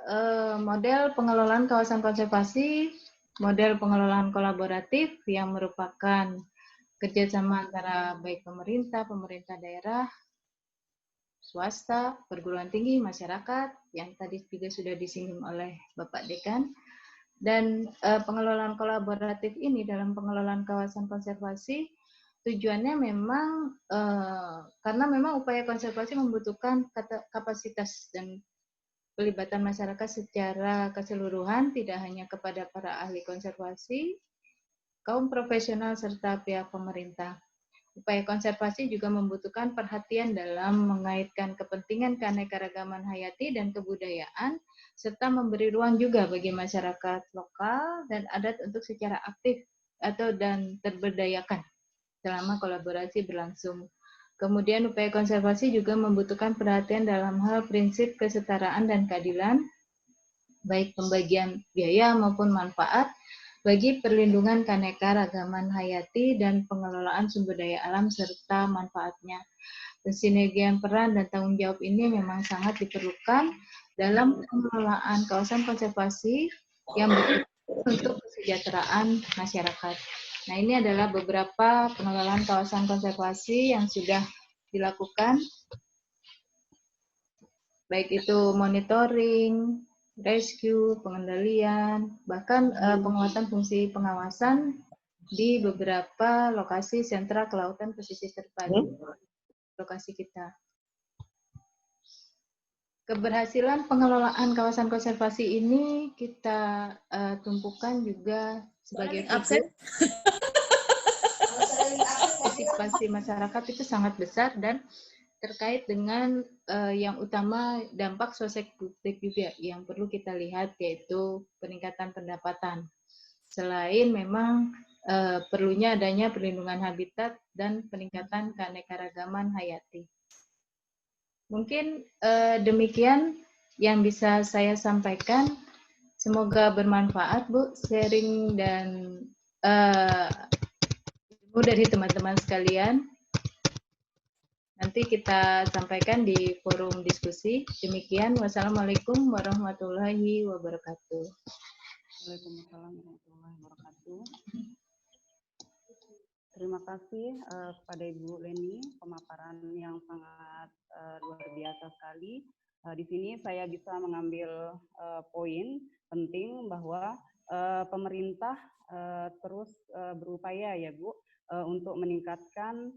model pengelolaan kawasan konservasi, model pengelolaan kolaboratif yang merupakan kerjasama antara baik pemerintah, pemerintah daerah, swasta, perguruan tinggi, masyarakat, yang tadi juga sudah disinggung oleh Bapak Dekan. Dan pengelolaan kolaboratif ini dalam pengelolaan kawasan konservasi, tujuannya memang, karena memang upaya konservasi membutuhkan kapasitas dan pelibatan masyarakat secara keseluruhan, tidak hanya kepada para ahli konservasi, kaum profesional, serta pihak pemerintah. Upaya konservasi juga membutuhkan perhatian dalam mengaitkan kepentingan keanekaragaman hayati dan kebudayaan, serta memberi ruang juga bagi masyarakat lokal dan adat untuk secara aktif dan terberdayakan selama kolaborasi berlangsung. Kemudian upaya konservasi juga membutuhkan perhatian dalam hal prinsip kesetaraan dan keadilan, baik pembagian biaya maupun manfaat bagi perlindungan keanekaragaman hayati dan pengelolaan sumber daya alam serta manfaatnya. Pensinergian peran dan tanggung jawab ini memang sangat diperlukan dalam pengelolaan kawasan konservasi yang bertujuan untuk kesejahteraan masyarakat. Nah, ini adalah beberapa pengelolaan kawasan konservasi yang sudah dilakukan, baik itu monitoring, rescue, pengendalian, bahkan penguatan fungsi pengawasan di beberapa lokasi sentra kelautan pesisir terpadu lokasi kita. Keberhasilan pengelolaan kawasan konservasi ini kita tumpukan juga sebagai partisipasi masyarakat itu sangat besar dan terkait dengan yang utama dampak sosiokkultural juga yang perlu kita lihat, yaitu peningkatan pendapatan. Selain memang perlunya adanya perlindungan habitat dan peningkatan keanekaragaman hayati. Mungkin demikian yang bisa saya sampaikan. Semoga bermanfaat, Bu, sharing dan ilmu dari teman-teman sekalian. Nanti kita sampaikan di forum diskusi. Demikian, wassalamualaikum warahmatullahi wabarakatuh. Waalaikumsalam warahmatullahi wabarakatuh. Terima kasih kepada Ibu Leni, pemaparan yang sangat luar biasa sekali. Di sini saya bisa mengambil poin penting bahwa pemerintah terus berupaya ya Bu untuk meningkatkan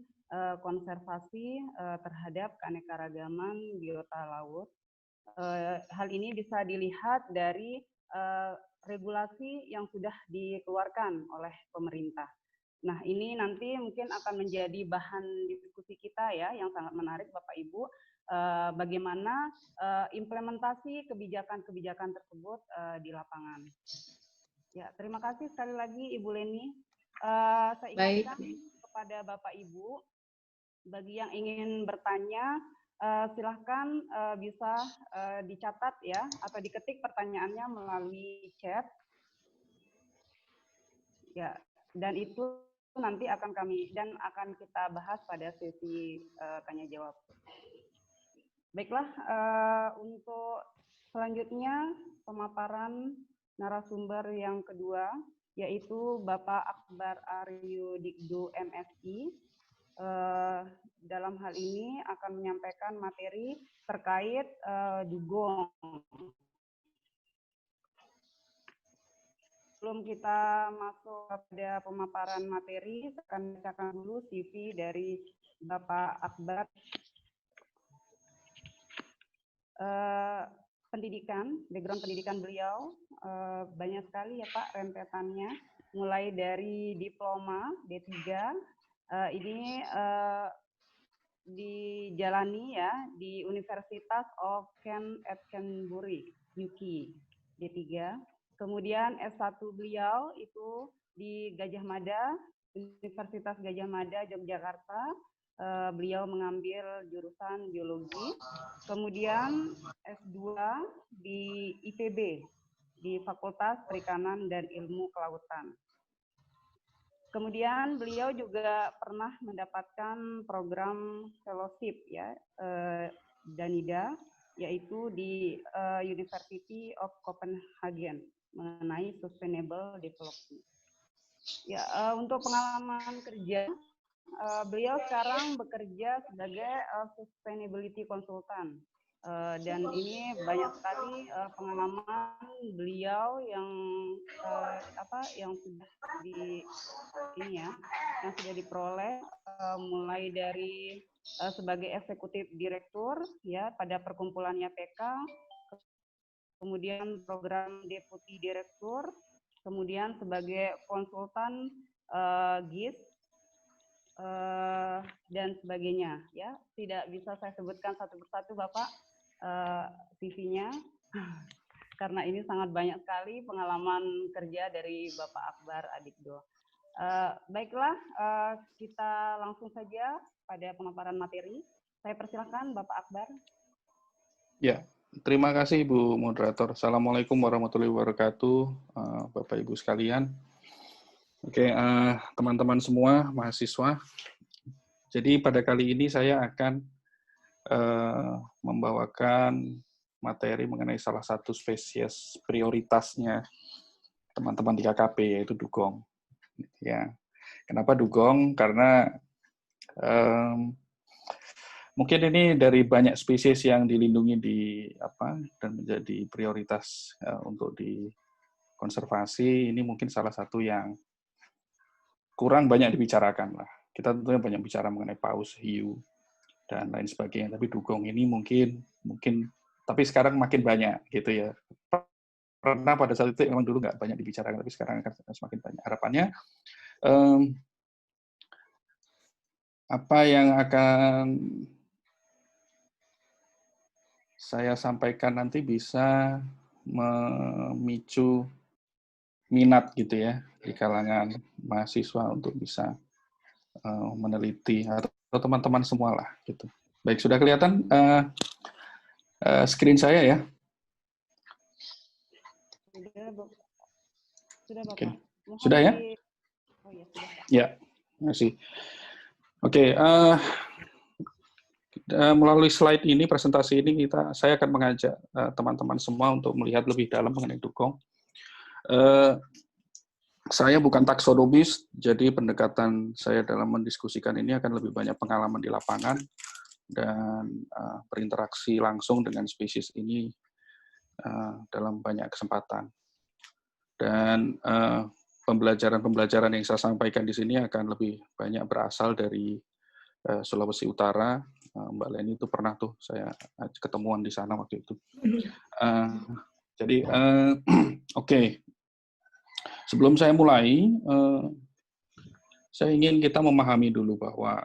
konservasi terhadap keanekaragaman biota laut. Hal ini bisa dilihat dari regulasi yang sudah dikeluarkan oleh pemerintah. Nah, ini nanti mungkin akan menjadi bahan diskusi kita ya, yang sangat menarik Bapak Ibu, bagaimana implementasi kebijakan-kebijakan tersebut di lapangan. Ya, terima kasih sekali lagi Ibu Leni. Saya ingatkan kepada Bapak Ibu, bagi yang ingin bertanya, silahkan bisa dicatat ya, atau diketik pertanyaannya melalui chat. Ya, dan itu nanti akan kita bahas pada sesi tanya jawab. Baiklah, untuk selanjutnya pemaparan narasumber yang kedua, yaitu Bapak Akbar Aryo Dikdo MSI. Dalam hal ini akan menyampaikan materi terkait dugong. Sebelum kita masuk pada pemaparan materi, saya akan bacakan dulu CV dari Bapak Akbar. Background pendidikan beliau banyak sekali ya Pak rentetannya, mulai dari diploma D3, ini dijalani ya di Universitas of Kent at Canterbury, UK, D3. Kemudian S1 beliau itu di Gajah Mada, Universitas Gajah Mada, Yogyakarta. Beliau mengambil jurusan biologi. Kemudian S2 di IPB, di Fakultas Perikanan dan Ilmu Kelautan. Kemudian beliau juga pernah mendapatkan program fellowship ya, Danida, yaitu di University of Copenhagen mengenai sustainable development. Ya, untuk pengalaman kerja, beliau sekarang bekerja sebagai sustainability consultant, dan ini banyak sekali pengalaman beliau yang sudah diperoleh, mulai dari sebagai eksekutif direktur ya pada perkumpulannya PK, kemudian program deputi direktur, kemudian sebagai konsultan GIS dan sebagainya ya. Tidak bisa saya sebutkan satu persatu Bapak CV-nya karena ini sangat banyak sekali pengalaman kerja dari Bapak Akbar Adikdo. Baiklah, kita langsung saja pada pemaparan materi. Saya persilahkan Bapak Akbar. Ya, terima kasih Ibu Moderator. Assalamualaikum warahmatullahi wabarakatuh, Bapak Ibu sekalian. Oke, teman-teman semua, mahasiswa. Jadi pada kali ini saya akan membawakan materi mengenai salah satu spesies prioritasnya teman-teman di KKP, yaitu dugong. Ya, kenapa dugong? Karena mungkin ini dari banyak spesies yang dilindungi dan menjadi prioritas untuk dikonservasi. Ini mungkin salah satu yang kurang banyak dibicarakan lah. Kita tentunya banyak bicara mengenai paus, hiu, dan lain sebagainya. Tapi dugong ini mungkin, tapi sekarang makin banyak gitu ya. Karena pada saat itu memang dulu nggak banyak dibicarakan, tapi sekarang akan semakin banyak. Harapannya apa yang akan saya sampaikan nanti bisa memicu minat gitu ya di kalangan mahasiswa untuk bisa meneliti, atau teman-teman semua lah gitu. Baik, sudah kelihatan screen saya ya? Sudah Bapak. Oke. Sudah ya? Oh ya, sudah. Ya, terima kasih. Oke, melalui slide ini, presentasi ini, saya akan mengajak teman-teman semua untuk melihat lebih dalam mengenai dugong. Saya bukan taksonomis, jadi pendekatan saya dalam mendiskusikan ini akan lebih banyak pengalaman di lapangan dan berinteraksi langsung dengan spesies ini dalam banyak kesempatan. Dan pembelajaran yang saya sampaikan di sini akan lebih banyak berasal dari Sulawesi Utara. Mbak Leni itu pernah tuh saya ketemuan di sana waktu itu. Jadi oke. Sebelum saya mulai, saya ingin kita memahami dulu bahwa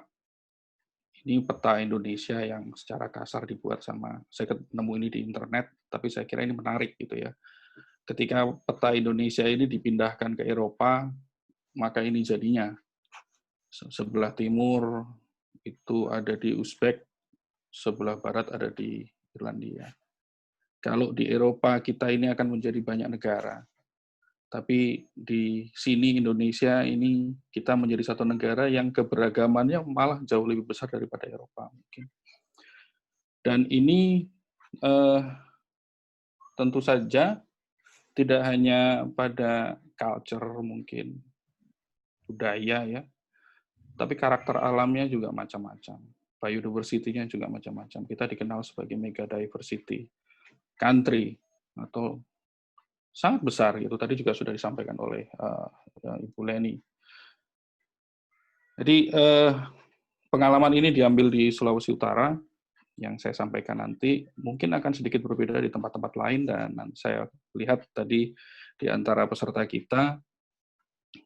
ini peta Indonesia yang secara kasar dibuat saya ketemu ini di internet, tapi saya kira ini menarik gitu ya. Ketika peta Indonesia ini dipindahkan ke Eropa, maka ini jadinya. Sebelah timur itu ada di Uzbek, sebelah barat ada di Irlandia. Kalau di Eropa kita ini akan menjadi banyak negara. Tapi di sini Indonesia ini kita menjadi satu negara yang keberagamannya malah jauh lebih besar daripada Eropa mungkin. Dan ini tentu saja tidak hanya pada culture mungkin budaya ya, tapi karakter alamnya juga macam-macam. Biodiversity-nya juga macam-macam. Kita dikenal sebagai mega diversity country atau sangat besar gitu. Tadi juga sudah disampaikan oleh Ibu Leni. Jadi pengalaman ini diambil di Sulawesi Utara yang saya sampaikan nanti mungkin akan sedikit berbeda di tempat-tempat lain, dan saya lihat tadi di antara peserta kita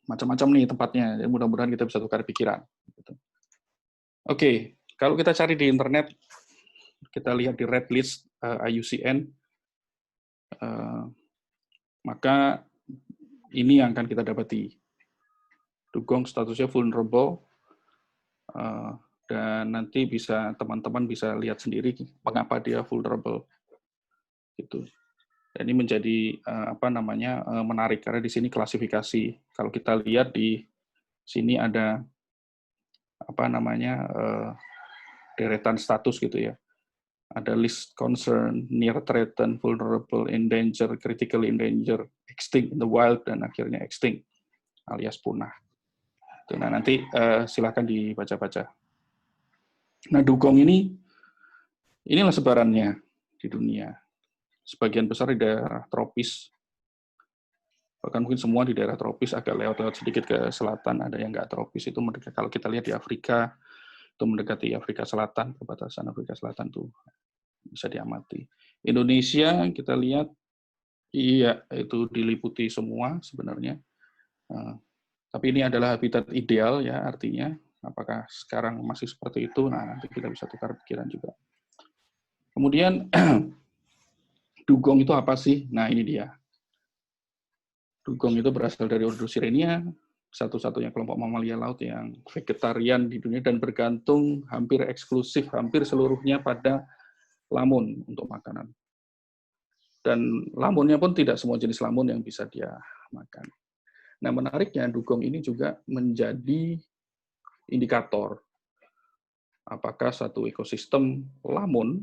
macam-macam nih tempatnya. Jadi mudah-mudahan kita bisa tukar pikiran. Oke, kalau kita cari di internet, kita lihat di red list IUCN. Maka ini yang akan kita dapati. Dugong statusnya vulnerable, dan nanti teman-teman bisa lihat sendiri mengapa dia vulnerable. Gitu. Dan ini menjadi menarik karena di sini klasifikasi. Kalau kita lihat di sini ada deretan status gitu ya. Ada list concern, near threatened, vulnerable, endangered, critically endangered, extinct in the wild, dan akhirnya extinct alias punah. Nah, nanti silakan dibaca-baca. Nah, dugong inilah sebarannya di dunia. Sebagian besar di daerah tropis, bahkan mungkin semua di daerah tropis, agak lewat-lewat sedikit ke selatan, ada yang nggak tropis. Itu kalau kita lihat di Afrika, itu mendekati Afrika Selatan, perbatasan Afrika Selatan tuh bisa diamati. Indonesia kita lihat, iya itu diliputi semua sebenarnya. Tapi ini adalah habitat ideal ya, artinya apakah sekarang masih seperti itu? Nah, nanti kita bisa tukar pikiran juga. Kemudian dugong itu apa sih? Nah, ini dia. Dugong itu berasal dari ordo Sirenia, satu-satunya kelompok mamalia laut yang vegetarian di dunia dan bergantung hampir eksklusif, hampir seluruhnya pada lamun untuk makanan. Dan lamunnya pun tidak semua jenis lamun yang bisa dia makan. Nah, menariknya dugong ini juga menjadi indikator apakah satu ekosistem lamun,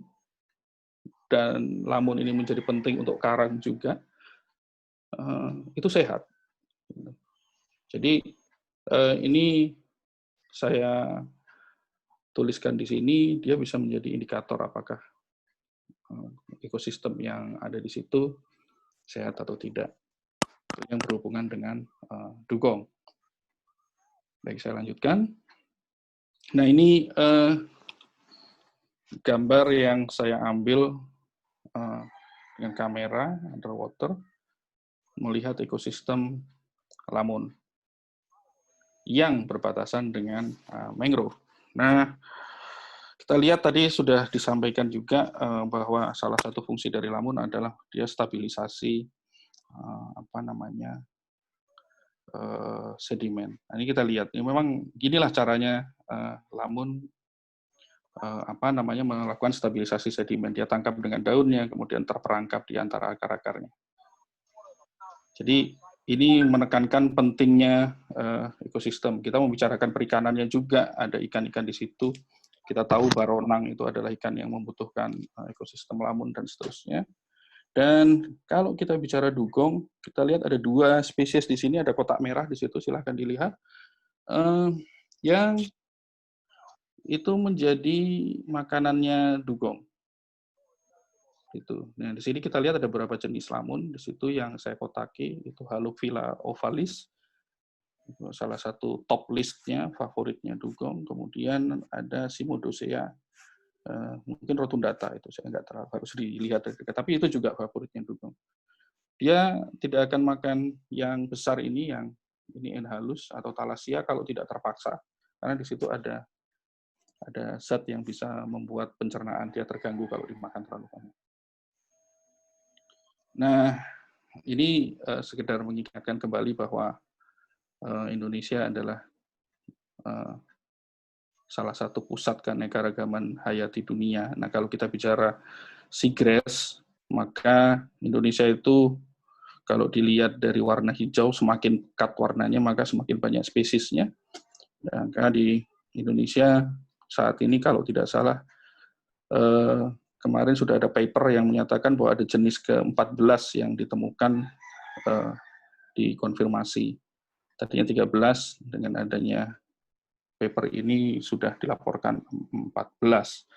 dan lamun ini menjadi penting untuk karang juga, itu sehat. Jadi ini saya tuliskan di sini, dia bisa menjadi indikator apakah ekosistem yang ada di situ sehat atau tidak, yang berhubungan dengan dugong. Baik, saya lanjutkan. Nah, ini gambar yang saya ambil dengan kamera underwater, melihat ekosistem lamun yang berbatasan dengan mangrove. Nah, kita lihat tadi sudah disampaikan juga bahwa salah satu fungsi dari lamun adalah dia stabilisasi sedimen. Nah, ini kita lihat. Ini memang ginilah caranya lamun melakukan stabilisasi sedimen. Dia tangkap dengan daunnya, kemudian terperangkap di antara akar-akarnya. Jadi ini menekankan pentingnya ekosistem. Kita membicarakan perikanannya juga, ada ikan-ikan di situ. Kita tahu baronang itu adalah ikan yang membutuhkan ekosistem lamun dan seterusnya. Dan kalau kita bicara dugong, kita lihat ada 2 spesies di sini, ada kotak merah di situ, silahkan dilihat, yang itu menjadi makanannya dugong. Itu. Nah, di sini kita lihat ada beberapa jenis lamun, di situ yang saya kotaki itu Halophila ovalis, itu salah satu top listnya, favoritnya dugong. Kemudian ada Cimodocea, mungkin rotundata, itu saya nggak terlalu harus dilihat dari dekat, tapi itu juga favoritnya dugong. Dia tidak akan makan yang besar ini, yang ini Enhalus atau Thalassia kalau tidak terpaksa, karena di situ ada zat yang bisa membuat pencernaan dia terganggu kalau dimakan terlalu banyak. Nah, ini sekedar mengingatkan kembali bahwa Indonesia adalah salah satu pusat keanekaragaman hayati dunia. Nah, kalau kita bicara seagrass, maka Indonesia itu kalau dilihat dari warna hijau, semakin pekat warnanya, maka semakin banyak spesiesnya. Dan karena di Indonesia saat ini kalau tidak salah, kemarin sudah ada paper yang menyatakan bahwa ada jenis ke-14 yang ditemukan dikonfirmasi. Tadinya 13, dengan adanya paper ini sudah dilaporkan 14.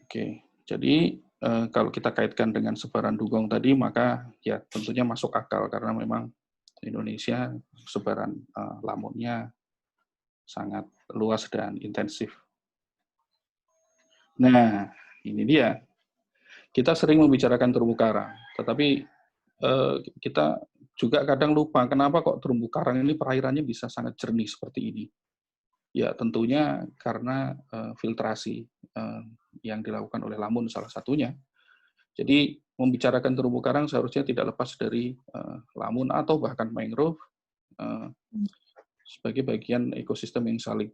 Oke, jadi kalau kita kaitkan dengan sebaran dugong tadi, maka ya tentunya masuk akal karena memang Indonesia sebaran lamunnya sangat luas dan intensif. Nah, ini dia. Kita sering membicarakan terumbu karang, tetapi kita juga kadang lupa kenapa kok terumbu karang ini perairannya bisa sangat jernih seperti ini. Ya, tentunya karena filtrasi yang dilakukan oleh lamun salah satunya. Jadi membicarakan terumbu karang seharusnya tidak lepas dari lamun atau bahkan mangrove sebagai bagian ekosistem yang saling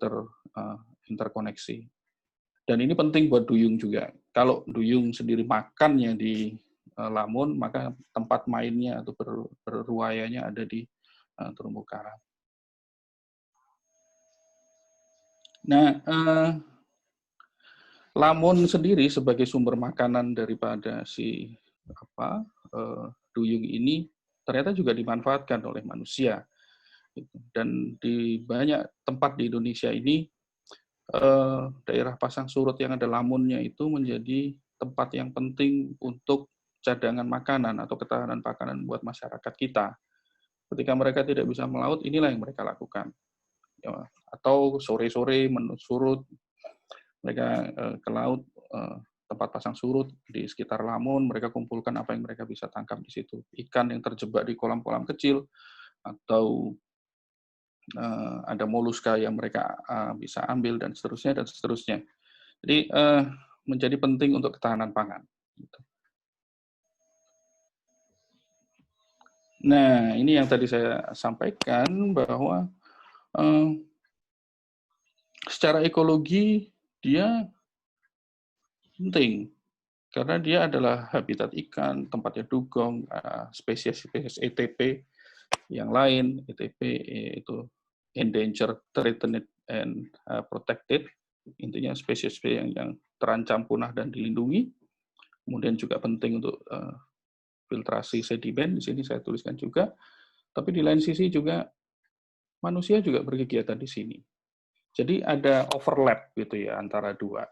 interkoneksi. Dan ini penting buat duyung juga. Kalau duyung sendiri makannya di lamun, maka tempat mainnya atau berruayanya ada di terumbu karang. Nah, lamun sendiri sebagai sumber makanan daripada si duyung ini ternyata juga dimanfaatkan oleh manusia. Dan di banyak tempat di Indonesia ini, daerah pasang surut yang ada lamunnya itu menjadi tempat yang penting untuk cadangan makanan atau ketahanan makanan buat masyarakat kita. Ketika mereka tidak bisa melaut, inilah yang mereka lakukan. Ya, atau sore-sore surut, mereka ke laut, tempat pasang surut di sekitar lamun, mereka kumpulkan apa yang mereka bisa tangkap di situ. Ikan yang terjebak di kolam-kolam kecil, atau ada moluska yang mereka bisa ambil, dan seterusnya, dan seterusnya. Jadi menjadi penting untuk ketahanan pangan. Nah, ini yang tadi saya sampaikan bahwa secara ekologi dia penting karena dia adalah habitat ikan, tempatnya dugong, spesies-spesies ETP yang lain, ETP itu endangered, threatened, and protected, intinya spesies-spesies yang terancam punah dan dilindungi. Kemudian juga penting untuk filtrasi sedimen, di sini saya tuliskan juga. Tapi di lain sisi juga manusia juga berkegiatan di sini. Jadi ada overlap gitu ya antara dua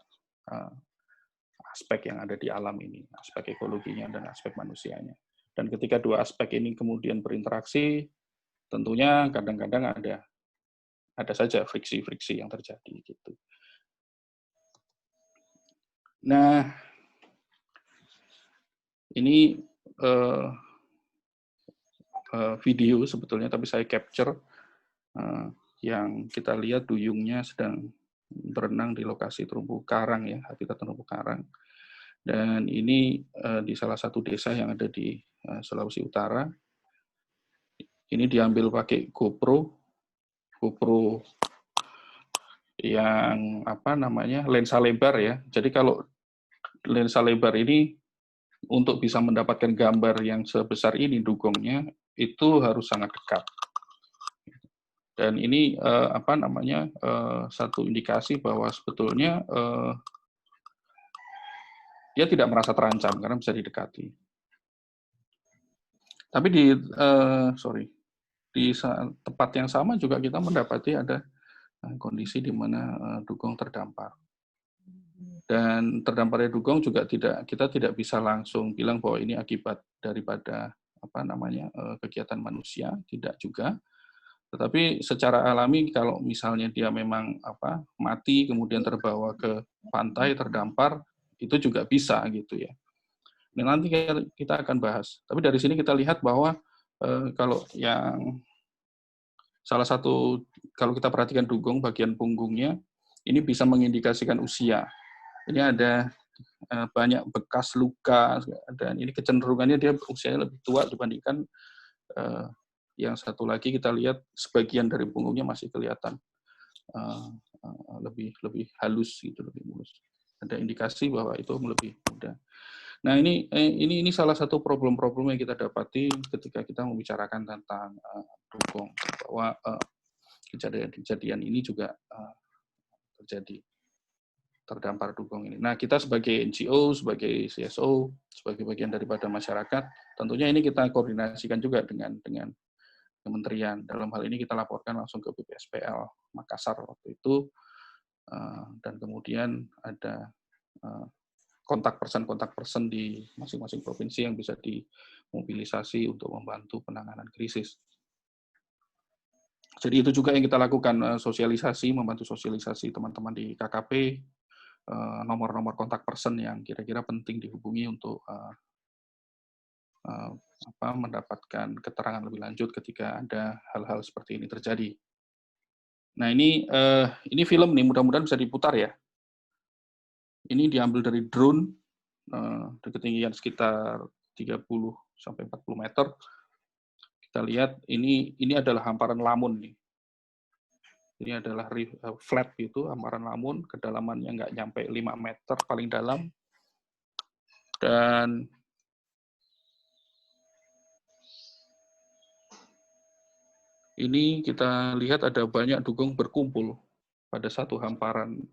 aspek yang ada di alam ini, aspek ekologinya dan aspek manusianya. Dan ketika dua aspek ini kemudian berinteraksi, tentunya kadang-kadang ada saja friksi-friksi yang terjadi gitu. Nah, ini video sebetulnya, tapi saya capture yang kita lihat duyungnya sedang berenang di lokasi terumbu karang ya, habitat terumbu karang. Dan ini di salah satu desa yang ada di Sulawesi Utara. Ini diambil pakai GoPro yang lensa lebar ya. Jadi kalau lensa lebar ini untuk bisa mendapatkan gambar yang sebesar ini dugongnya itu harus sangat dekat. Dan ini satu indikasi bahwa sebetulnya dia tidak merasa terancam karena bisa didekati. Tapi di tempat yang sama juga kita mendapati ada kondisi di mana dugong terdampar. Dan terdamparnya dugong juga kita tidak bisa langsung bilang bahwa ini akibat daripada kegiatan manusia, tidak juga. Tetapi secara alami kalau misalnya dia memang mati kemudian terbawa ke pantai terdampar, itu juga bisa gitu ya. Nah, nanti kita akan bahas. Tapi dari sini kita lihat bahwa kalau yang salah satu, kalau kita perhatikan dugong bagian punggungnya, ini bisa mengindikasikan usia. Ini ada banyak bekas luka, dan ini kecenderungannya dia usianya lebih tua dibandingkan yang satu lagi. Kita lihat sebagian dari punggungnya masih kelihatan lebih halus gitu, lebih mulus. Ada indikasi bahwa itu lebih muda. Nah, ini salah satu problem-problem yang kita dapati ketika kita membicarakan tentang dugong, bahwa kejadian ini juga terjadi, terdampar dugong ini. Nah, kita sebagai NGO, sebagai CSO, sebagai bagian daripada masyarakat, tentunya ini kita koordinasikan juga dengan kementerian. Dalam hal ini kita laporkan langsung ke BPSPL Makassar waktu itu, dan kemudian ada kontak person di masing-masing provinsi yang bisa dimobilisasi untuk membantu penanganan krisis. Jadi itu juga yang kita lakukan, sosialisasi, membantu sosialisasi teman-teman di KKP, nomor-nomor kontak person yang kira-kira penting dihubungi untuk mendapatkan keterangan lebih lanjut ketika ada hal-hal seperti ini terjadi. Nah, ini film nih, mudah-mudahan bisa diputar ya. Ini diambil dari drone di ketinggian sekitar 30 sampai 40 meter. Kita lihat ini adalah hamparan lamun nih. Ini adalah flat gitu, hamparan lamun, kedalamannya nggak nyampe 5 meter paling dalam. Dan ini kita lihat ada banyak dugong berkumpul pada satu hamparan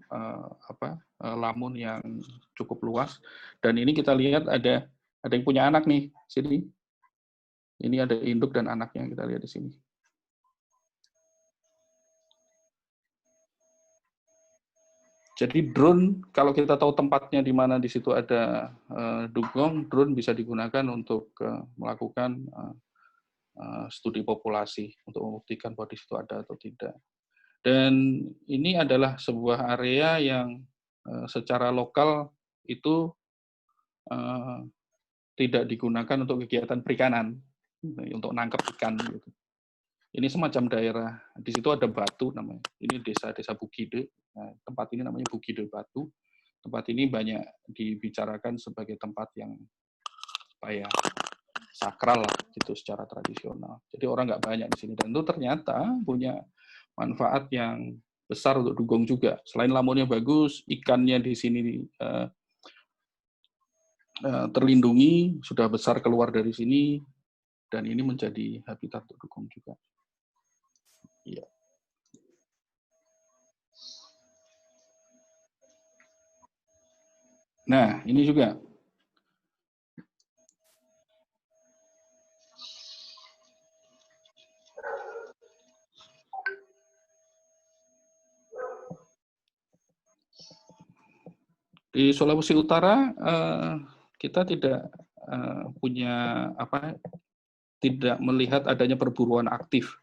lamun yang cukup luas. Dan ini kita lihat ada yang punya anak nih, sini. Ini ada induk dan anaknya, kita lihat di sini. Jadi drone, kalau kita tahu tempatnya di mana di situ ada dugong, drone bisa digunakan untuk melakukan studi populasi untuk membuktikan bahwa di situ ada atau tidak. Dan ini adalah sebuah area yang secara lokal itu tidak digunakan untuk kegiatan perikanan, untuk nangkep ikan gitu. Ini semacam daerah, di situ ada batu namanya. Ini desa Bukide. Nah, tempat ini namanya Bukide Batu. Tempat ini banyak dibicarakan sebagai tempat yang sakral lah gitu secara tradisional. Jadi orang nggak banyak di sini, dan itu ternyata punya manfaat yang besar untuk dugong juga. Selain lamunnya bagus, ikannya di sini terlindungi, sudah besar keluar dari sini, dan ini menjadi habitat untuk dugong juga. Iya. Nah, ini juga. Di Sulawesi Utara kita tidak punya tidak melihat adanya perburuan aktif.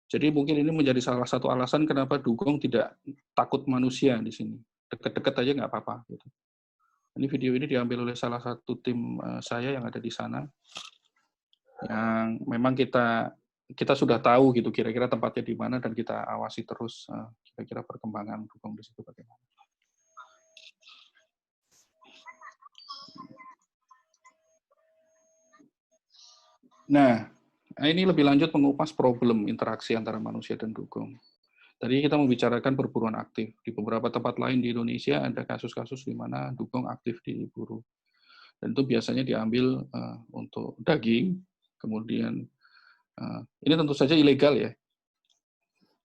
Jadi mungkin ini menjadi salah satu alasan kenapa dugong tidak takut manusia di sini. Deket-deket aja nggak apa-apa. Gitu. Ini video ini diambil oleh salah satu tim saya yang ada di sana, yang memang kita sudah tahu gitu kira-kira tempatnya di mana, dan kita awasi terus kira-kira perkembangan dugong di situ bagaimana. Nah, ini lebih lanjut mengupas problem interaksi antara manusia dan dugong. Tadi kita membicarakan perburuan aktif. Di beberapa tempat lain di Indonesia ada kasus-kasus di mana dugong aktif diburu. Dan itu biasanya diambil untuk daging, kemudian ini tentu saja ilegal ya.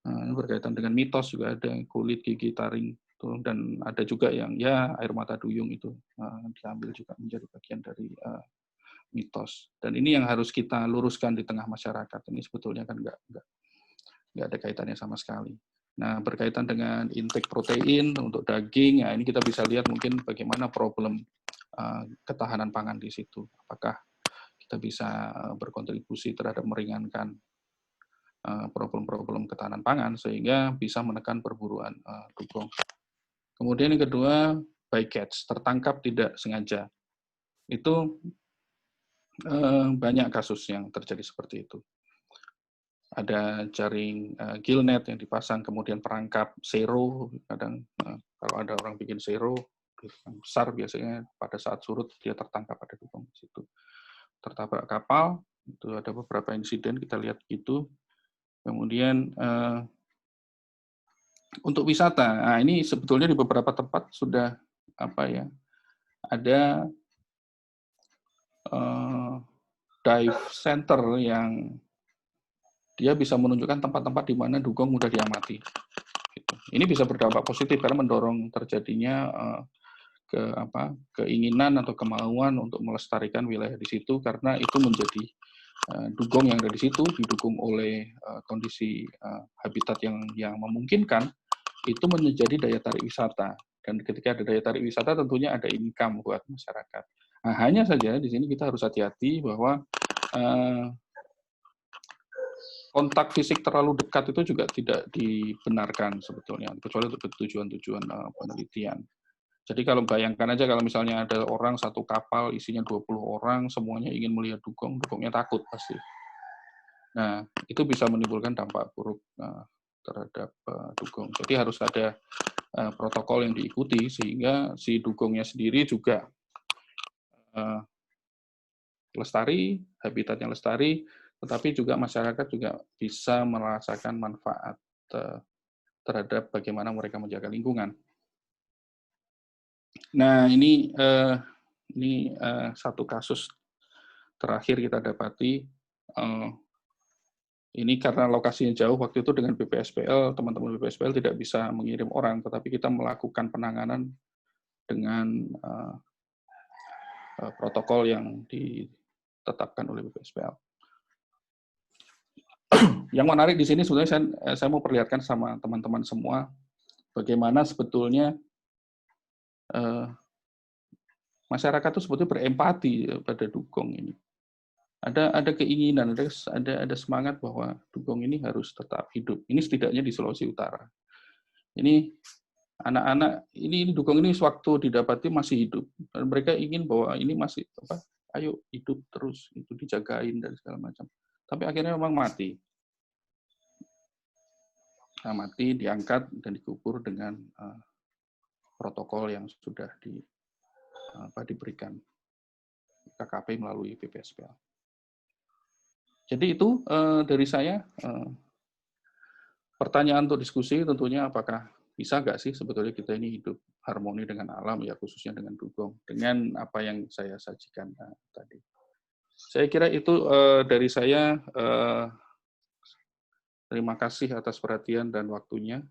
Ini berkaitan dengan mitos juga ada kulit, gigi, taring, dan ada juga yang ya air mata duyung itu diambil juga menjadi bagian dari mitos. Dan ini yang harus kita luruskan di tengah masyarakat. Ini sebetulnya kan nggak ada kaitannya sama sekali. Nah, berkaitan dengan intake protein untuk daging, ya ini kita bisa lihat mungkin bagaimana problem ketahanan pangan di situ. Apakah kita bisa berkontribusi terhadap meringankan problem-problem ketahanan pangan sehingga bisa menekan perburuan dugong. Kemudian yang kedua, bycatch, tertangkap tidak sengaja. Itu banyak kasus yang terjadi seperti itu. Ada jaring gillnet yang dipasang, kemudian perangkap sero, kadang kalau ada orang bikin sero yang besar biasanya pada saat surut dia tertangkap ada dugong di situ. Tertabrak kapal, itu ada beberapa insiden kita lihat gitu. Kemudian untuk wisata, nah ini sebetulnya di beberapa tempat sudah ada dive center yang dia bisa menunjukkan tempat-tempat di mana dugong mudah diamati. Gitu. Ini bisa berdampak positif karena mendorong terjadinya keinginan atau kemauan untuk melestarikan wilayah di situ, karena itu menjadi dugong yang ada di situ didukung oleh kondisi habitat yang memungkinkan, itu menjadi daya tarik wisata. Dan ketika ada daya tarik wisata tentunya ada income buat masyarakat. Nah, hanya saja di sini kita harus hati-hati bahwa kontak fisik terlalu dekat itu juga tidak dibenarkan sebetulnya, kecuali untuk tujuan-tujuan penelitian. Jadi kalau bayangkan aja kalau misalnya ada orang satu kapal isinya 20 orang, semuanya ingin melihat dugong, dugongnya takut pasti. Nah, itu bisa menimbulkan dampak buruk terhadap dugong. Jadi harus ada protokol yang diikuti sehingga si dugongnya sendiri juga lestari, habitatnya lestari, tetapi juga masyarakat juga bisa merasakan manfaat terhadap bagaimana mereka menjaga lingkungan. Nah, ini satu kasus terakhir kita dapati. Ini karena lokasinya jauh, waktu itu dengan BPSPL, teman-teman BPSPL tidak bisa mengirim orang, tetapi kita melakukan penanganan dengan protokol yang ditetapkan oleh BPSPL. Yang menarik di sini sebenarnya saya mau perlihatkan sama teman-teman semua bagaimana sebetulnya masyarakat itu sebetulnya berempati pada dugong ini. Ada keinginan, ada semangat bahwa dugong ini harus tetap hidup. Ini setidaknya di Sulawesi Utara. Ini anak-anak ini dugong ini sewaktu didapati masih hidup. Dan mereka ingin bahwa ini masih ayo hidup terus, itu dijagain dan segala macam. Tapi akhirnya memang mati. Nah, mati, diangkat, dan dikubur dengan protokol yang sudah diberikan KKP melalui BPSPL. Jadi itu dari saya. Pertanyaan untuk diskusi tentunya apakah bisa nggak sih sebetulnya kita ini hidup harmoni dengan alam, ya khususnya dengan dugong, dengan apa yang saya sajikan tadi. Saya kira itu dari saya. Terima kasih atas perhatian dan waktunya.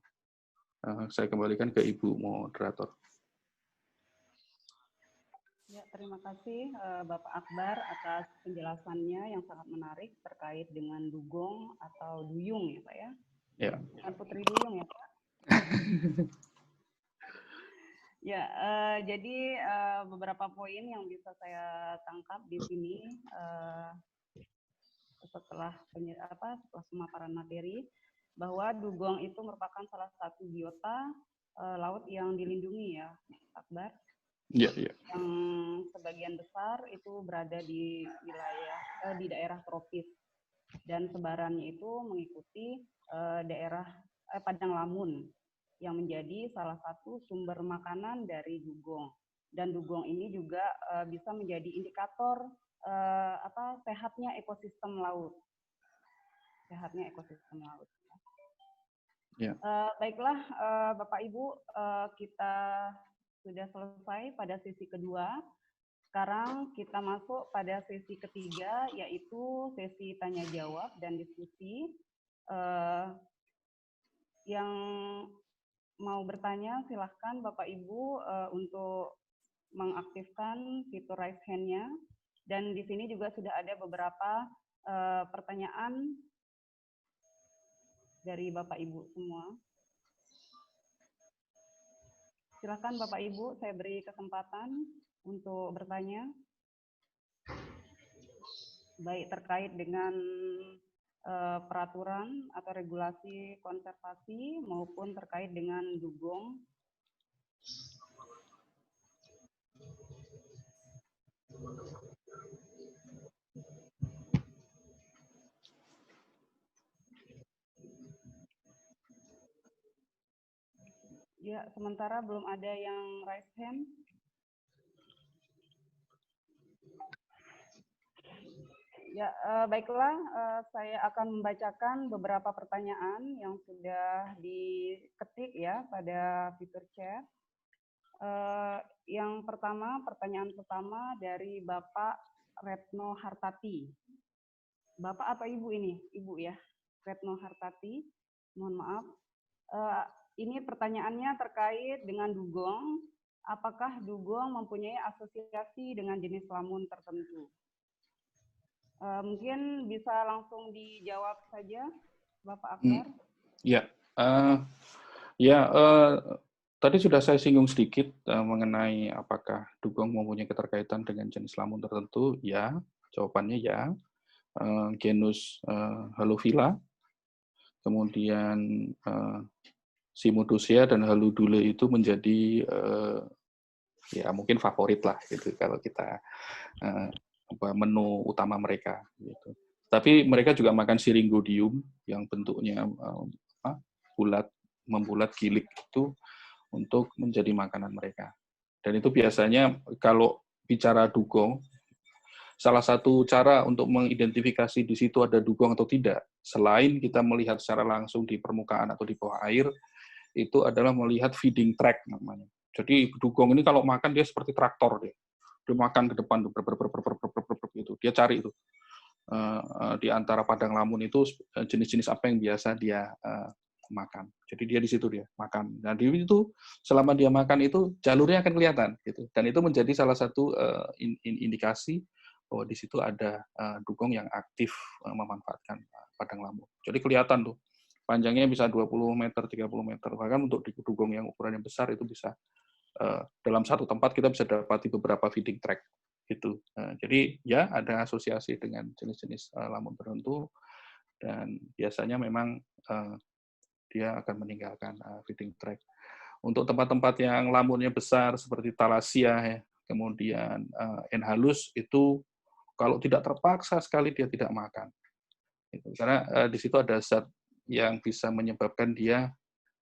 Saya kembalikan ke Ibu Moderator. Ya, terima kasih Bapak Akbar atas penjelasannya yang sangat menarik terkait dengan dugong atau duyung ya Pak ya. Ya. Bukan putri duyung ya Pak. Ya, jadi beberapa poin yang bisa saya tangkap di sini setelah pemaparan materi, bahwa dugong itu merupakan salah satu biota laut yang dilindungi ya, Akbar. Iya, iya. Yang sebagian besar itu berada di wilayah di daerah tropis dan sebarannya itu mengikuti daerah padang lamun yang menjadi salah satu sumber makanan dari dugong. Dan dugong ini juga bisa menjadi indikator sehatnya ekosistem laut. Sehatnya ekosistem laut. Ya. Baiklah Bapak Ibu, kita sudah selesai pada sesi kedua. Sekarang kita masuk pada sesi ketiga, yaitu sesi tanya jawab dan diskusi. Yang mau bertanya silahkan Bapak Ibu untuk mengaktifkan fitur raise hand-nya. Dan di sini juga sudah ada beberapa pertanyaan dari Bapak Ibu semua. Silakan Bapak Ibu, saya beri kesempatan untuk bertanya. Baik terkait dengan peraturan atau regulasi konservasi maupun terkait dengan dugong. Ya, sementara belum ada yang raise hand. Ya, baiklah, saya akan membacakan beberapa pertanyaan yang sudah diketik ya pada fitur chat. Yang pertama, pertanyaan pertama dari Bapak Retno Hartati. Bapak atau Ibu ini? Ibu ya, Retno Hartati. Mohon maaf. Ini pertanyaannya terkait dengan dugong. Apakah dugong mempunyai asosiasi dengan jenis lamun tertentu? Mungkin bisa langsung dijawab saja, Bapak Akbar. Tadi sudah saya singgung sedikit mengenai apakah dugong mempunyai keterkaitan dengan jenis lamun tertentu. Ya, jawabannya ya. Genus Halophila, kemudian Cymodocea dan Haludule itu menjadi ya mungkin favorit lah gitu kalau kita menu utama mereka gitu. Tapi mereka juga makan Syringodium yang bentuknya membulat gilik itu untuk menjadi makanan mereka. Dan itu biasanya kalau bicara dugong, salah satu cara untuk mengidentifikasi di situ ada dugong atau tidak, selain kita melihat secara langsung di permukaan atau di bawah air, itu adalah melihat feeding track namanya. Jadi dugong ini kalau makan dia seperti traktor dia makan ke depan gitu. Dia cari itu di antara padang lamun itu jenis-jenis apa yang biasa dia makan. Jadi dia di situ dia makan. Nah di itu selama dia makan itu jalurnya akan kelihatan gitu. Dan itu menjadi salah satu indikasi bahwa di situ ada dugong yang aktif memanfaatkan padang lamun. Jadi kelihatan tuh panjangnya bisa 20 meter, 30 meter. Bahkan untuk dugong yang ukurannya besar itu bisa dalam satu tempat kita bisa dapati beberapa feeding track gitu. Jadi ya ada asosiasi dengan jenis-jenis lamun tertentu dan biasanya memang dia akan meninggalkan feeding track. Untuk tempat-tempat yang lamunnya besar seperti Thalassia ya, kemudian Enhalus itu kalau tidak terpaksa sekali dia tidak makan. Gitu. Karena di situ ada zat yang bisa menyebabkan dia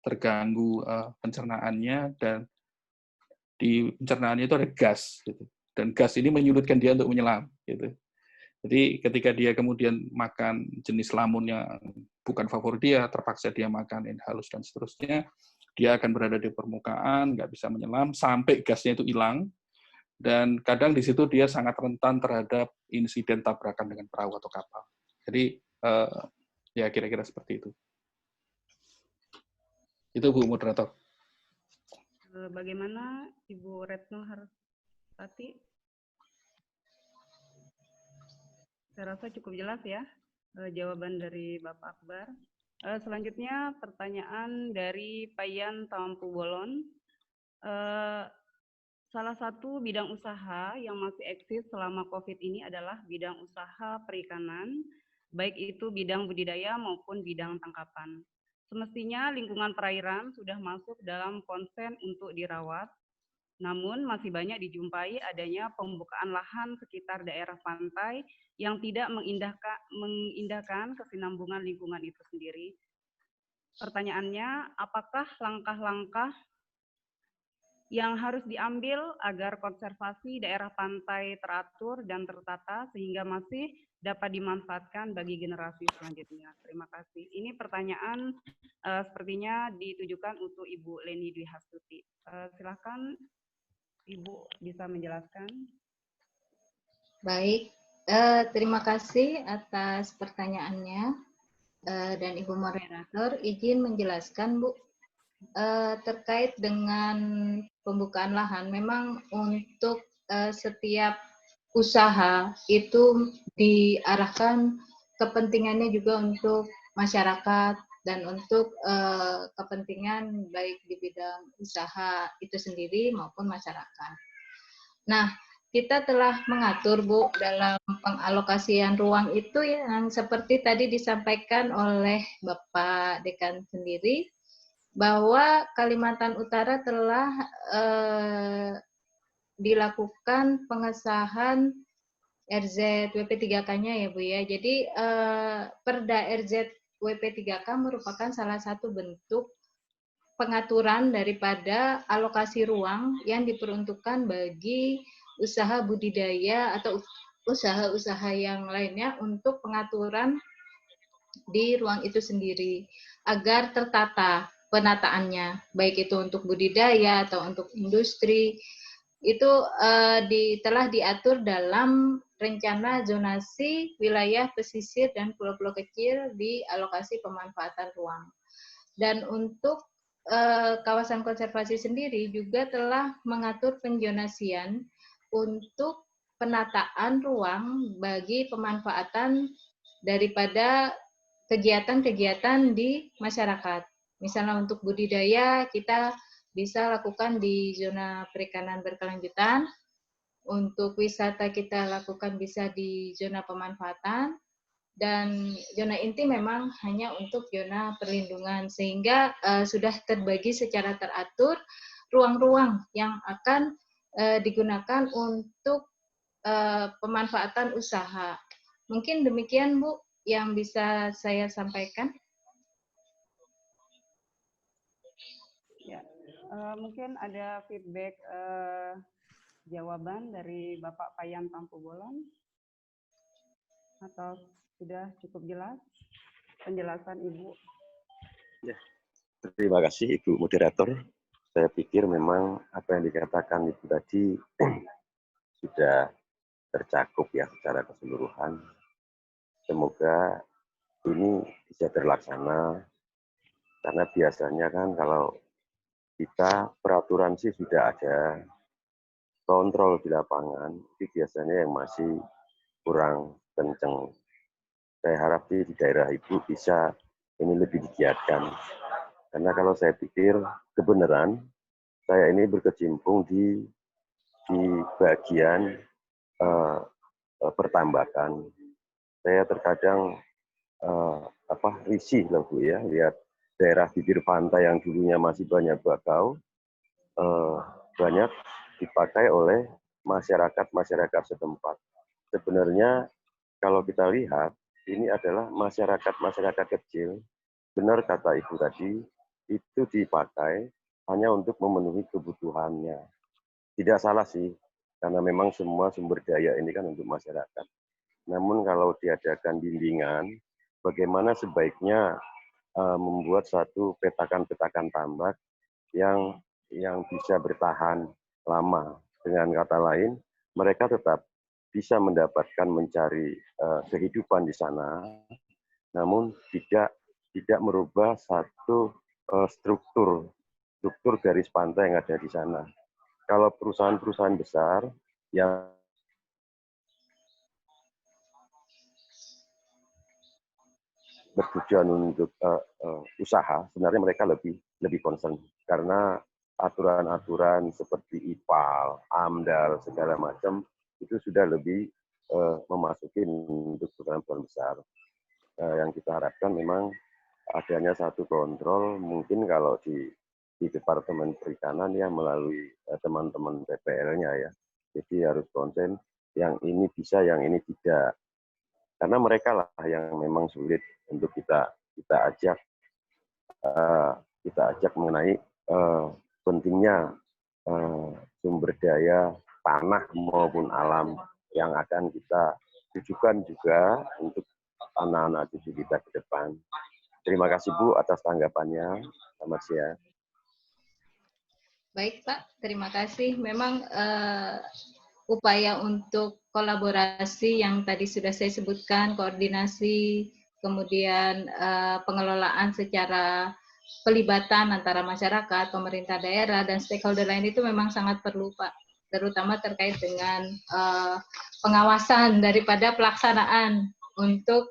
terganggu pencernaannya dan di pencernaannya itu ada gas, gitu. Dan gas ini menyulitkan dia untuk menyelam, gitu. Jadi ketika dia kemudian makan jenis lamun yang bukan favorit dia, terpaksa dia makan yang halus dan seterusnya, dia akan berada di permukaan, nggak bisa menyelam, sampai gasnya itu hilang, dan kadang di situ dia sangat rentan terhadap insiden tabrakan dengan perahu atau kapal. Jadi ya kira-kira seperti itu. Itu Bu Moderator. Bagaimana Ibu Retno Hartati? Saya rasa cukup jelas ya jawaban dari Bapak Akbar. Selanjutnya pertanyaan dari Payan Tampu Bolon. Salah satu bidang usaha yang masih eksis selama COVID ini adalah bidang usaha perikanan, baik itu bidang budidaya maupun bidang tangkapan. Semestinya lingkungan perairan sudah masuk dalam konsen untuk dirawat, namun masih banyak dijumpai adanya pembukaan lahan sekitar daerah pantai yang tidak mengindahkan kesinambungan lingkungan itu sendiri. Pertanyaannya, apakah langkah-langkah yang harus diambil agar konservasi daerah pantai teratur dan tertata sehingga masih dapat dimanfaatkan bagi generasi selanjutnya? Terima kasih. Ini pertanyaan sepertinya ditujukan untuk Ibu Leni Dwi Hastuti. Silakan Ibu bisa menjelaskan. Baik, terima kasih atas pertanyaannya dan Ibu Moderator. Izin menjelaskan, Bu, terkait dengan pembukaan lahan. Memang untuk setiap usaha itu diarahkan kepentingannya juga untuk masyarakat dan untuk kepentingan baik di bidang usaha itu sendiri maupun masyarakat. Nah, kita telah mengatur, Bu, dalam pengalokasian ruang itu yang seperti tadi disampaikan oleh Bapak Dekan sendiri, bahwa Kalimantan Utara telah dilakukan pengesahan RZWP3K-nya ya, Bu ya. Jadi Perda RZWP3K merupakan salah satu bentuk pengaturan daripada alokasi ruang yang diperuntukkan bagi usaha budidaya atau usaha-usaha yang lainnya untuk pengaturan di ruang itu sendiri agar tertata penataannya, baik itu untuk budidaya atau untuk industri, itu telah diatur dalam rencana zonasi wilayah pesisir dan pulau-pulau kecil di alokasi pemanfaatan ruang. Dan untuk kawasan konservasi sendiri juga telah mengatur penzonasian untuk penataan ruang bagi pemanfaatan daripada kegiatan-kegiatan di masyarakat. Misalnya untuk budidaya kita bisa lakukan di zona perikanan berkelanjutan, untuk wisata kita lakukan bisa di zona pemanfaatan, dan zona inti memang hanya untuk zona perlindungan, sehingga sudah terbagi secara teratur ruang-ruang yang akan digunakan untuk pemanfaatan usaha. Mungkin demikian, Bu, yang bisa saya sampaikan. Ya, mungkin ada feedback jawaban dari Bapak Payan Tampu Bolon, atau sudah cukup jelas penjelasan Ibu? Ya, terima kasih Ibu Moderator. Saya pikir memang apa yang dikatakan Ibu tadi sudah tercakup ya secara keseluruhan. Semoga ini bisa terlaksana, karena biasanya kan kalau kita peraturan sih sudah ada, kontrol di lapangan itu biasanya yang masih kurang kenceng. Saya harap di daerah Ibu bisa ini lebih digiatkan. Karena kalau saya pikir kebenaran, saya ini berkecimpung di bagian pertambakan. Saya terkadang risih lah Bu ya, lihat daerah bibir pantai yang dulunya masih banyak bakau, banyak dipakai oleh masyarakat setempat. Sebenarnya kalau kita lihat, ini adalah masyarakat kecil. Benar kata Ibu tadi, itu dipakai hanya untuk memenuhi kebutuhannya. Tidak salah sih, karena memang semua sumber daya ini kan untuk masyarakat. Namun kalau diadakan bimbingan, bagaimana sebaiknya membuat satu petakan-petakan tambak yang bisa bertahan lama. Dengan kata lain, mereka tetap bisa mendapatkan mencari kehidupan di sana, namun tidak merubah satu struktur garis pantai yang ada di sana. Kalau perusahaan-perusahaan besar yang bertujuan untuk usaha, sebenarnya mereka lebih concern karena aturan-aturan seperti IPAL, AMDAL segala macam itu sudah lebih memasuki untuk perusahaan besar. Yang kita harapkan memang adanya satu kontrol, mungkin kalau di Departemen Perikanan ya melalui teman-teman PPL-nya ya. Jadi harus konsen yang ini bisa, yang ini tidak. Karena mereka lah yang memang sulit untuk kita ajak mengenai pentingnya sumber daya tanah maupun alam yang akan kita tujukan juga untuk anak-anak cucu kita ke depan. Terima kasih Bu atas tanggapannya. Selamat siang. Baik Pak, terima kasih. Memang upaya untuk kolaborasi yang tadi sudah saya sebutkan, koordinasi, kemudian pengelolaan secara pelibatan antara masyarakat, pemerintah daerah, dan stakeholder lain itu memang sangat perlu Pak, terutama terkait dengan pengawasan daripada pelaksanaan untuk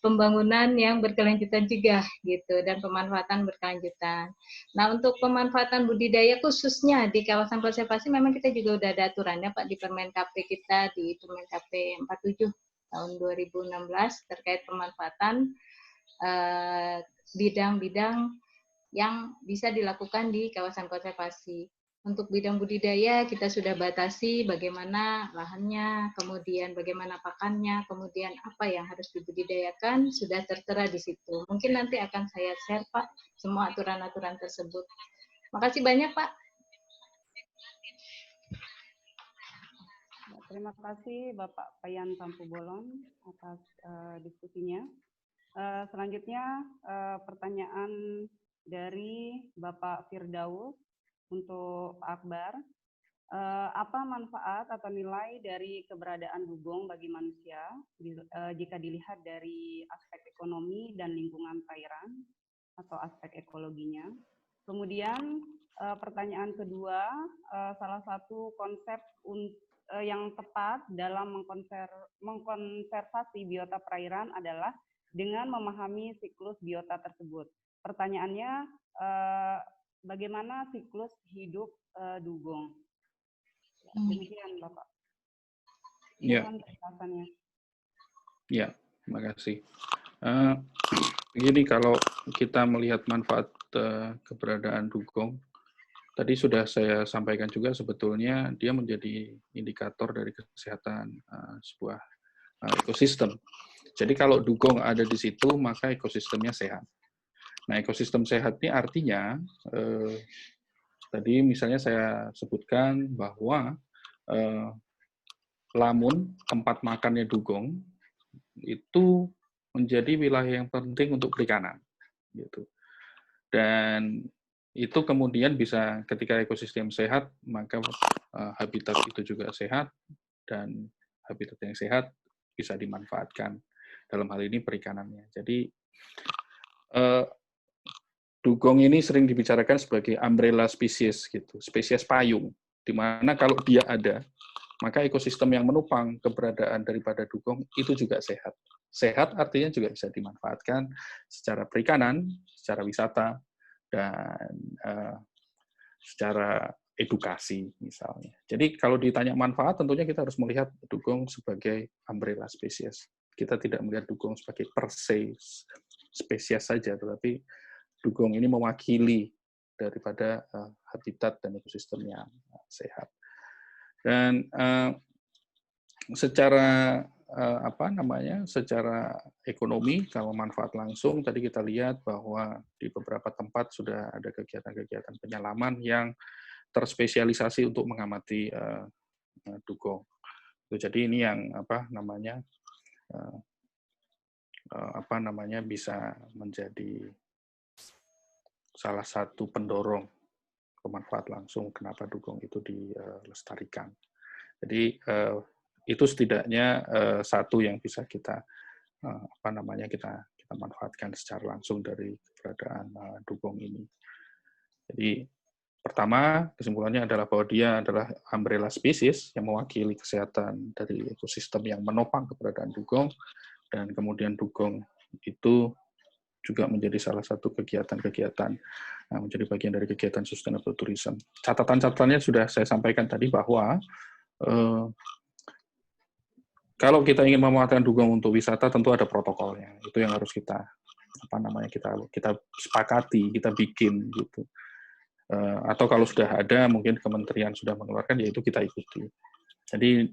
pembangunan yang berkelanjutan juga gitu, dan pemanfaatan berkelanjutan. Nah, untuk pemanfaatan budidaya khususnya di kawasan konservasi memang kita juga udah ada aturannya Pak di Permen KP kita, di Permen KP 47 tahun 2016 terkait pemanfaatan bidang-bidang yang bisa dilakukan di kawasan konservasi. Untuk bidang budidaya kita sudah batasi bagaimana lahannya, kemudian bagaimana pakannya, kemudian apa yang harus dibudidayakan sudah tertera di situ. Mungkin nanti akan saya share Pak semua aturan-aturan tersebut. Makasih banyak Pak. Terima kasih Bapak Payan Tampu Bolon atas diskusinya. Selanjutnya pertanyaan dari Bapak Firdaus untuk Pak Akbar. Apa manfaat atau nilai dari keberadaan dugong bagi manusia jika dilihat dari aspek ekonomi dan lingkungan perairan atau aspek ekologinya? Kemudian pertanyaan kedua, salah satu konsep yang tepat dalam mengkonservasi biota perairan adalah dengan memahami siklus biota tersebut. Pertanyaannya, bagaimana siklus hidup dugong? Demikian Bapak. Ya. Penjelasannya. Ya, terima kasih. Begini, kalau kita melihat manfaat keberadaan dugong, tadi sudah saya sampaikan juga sebetulnya dia menjadi indikator dari kesehatan sebuah ekosistem. Jadi kalau dugong ada di situ, maka ekosistemnya sehat. Nah, ekosistem sehat ini artinya, tadi misalnya saya sebutkan bahwa lamun, tempat makannya dugong, itu menjadi wilayah yang penting untuk perikanan. Gitu. Dan itu kemudian bisa, ketika ekosistem sehat, maka habitat itu juga sehat, dan habitat yang sehat bisa dimanfaatkan. Dalam hal ini perikanannya. Jadi, dugong ini sering dibicarakan sebagai umbrella species, gitu, spesies payung, di mana kalau dia ada, maka ekosistem yang menopang keberadaan daripada dugong itu juga sehat. Sehat artinya juga bisa dimanfaatkan secara perikanan, secara wisata, dan secara edukasi misalnya. Jadi kalau ditanya manfaat, tentunya kita harus melihat dugong sebagai umbrella species. Kita tidak melihat dugong sebagai per se spesies saja, tetapi dugong ini mewakili daripada habitat dan ekosistem yang sehat. Dan secara secara ekonomi, kalau manfaat langsung, tadi kita lihat bahwa di beberapa tempat sudah ada kegiatan-kegiatan penyelaman yang terspesialisasi untuk mengamati dugong. Jadi ini yang bisa menjadi salah satu pendorong pemanfaat langsung kenapa dugong itu dilestarikan. Jadi itu setidaknya satu yang bisa kita kita manfaatkan secara langsung dari keberadaan dugong ini. Jadi pertama kesimpulannya adalah bahwa dia adalah umbrella species yang mewakili kesehatan dari ekosistem yang menopang keberadaan dugong, dan kemudian dugong itu juga menjadi salah satu kegiatan-kegiatan, menjadi bagian dari kegiatan sustainable tourism. Catatan-catatannya sudah saya sampaikan tadi bahwa kalau kita ingin memanfaatkan dugong untuk wisata, tentu ada protokolnya. Itu yang harus kita kita sepakati, kita bikin gitu. Atau kalau sudah ada, mungkin kementerian sudah mengeluarkan, yaitu kita ikuti. Jadi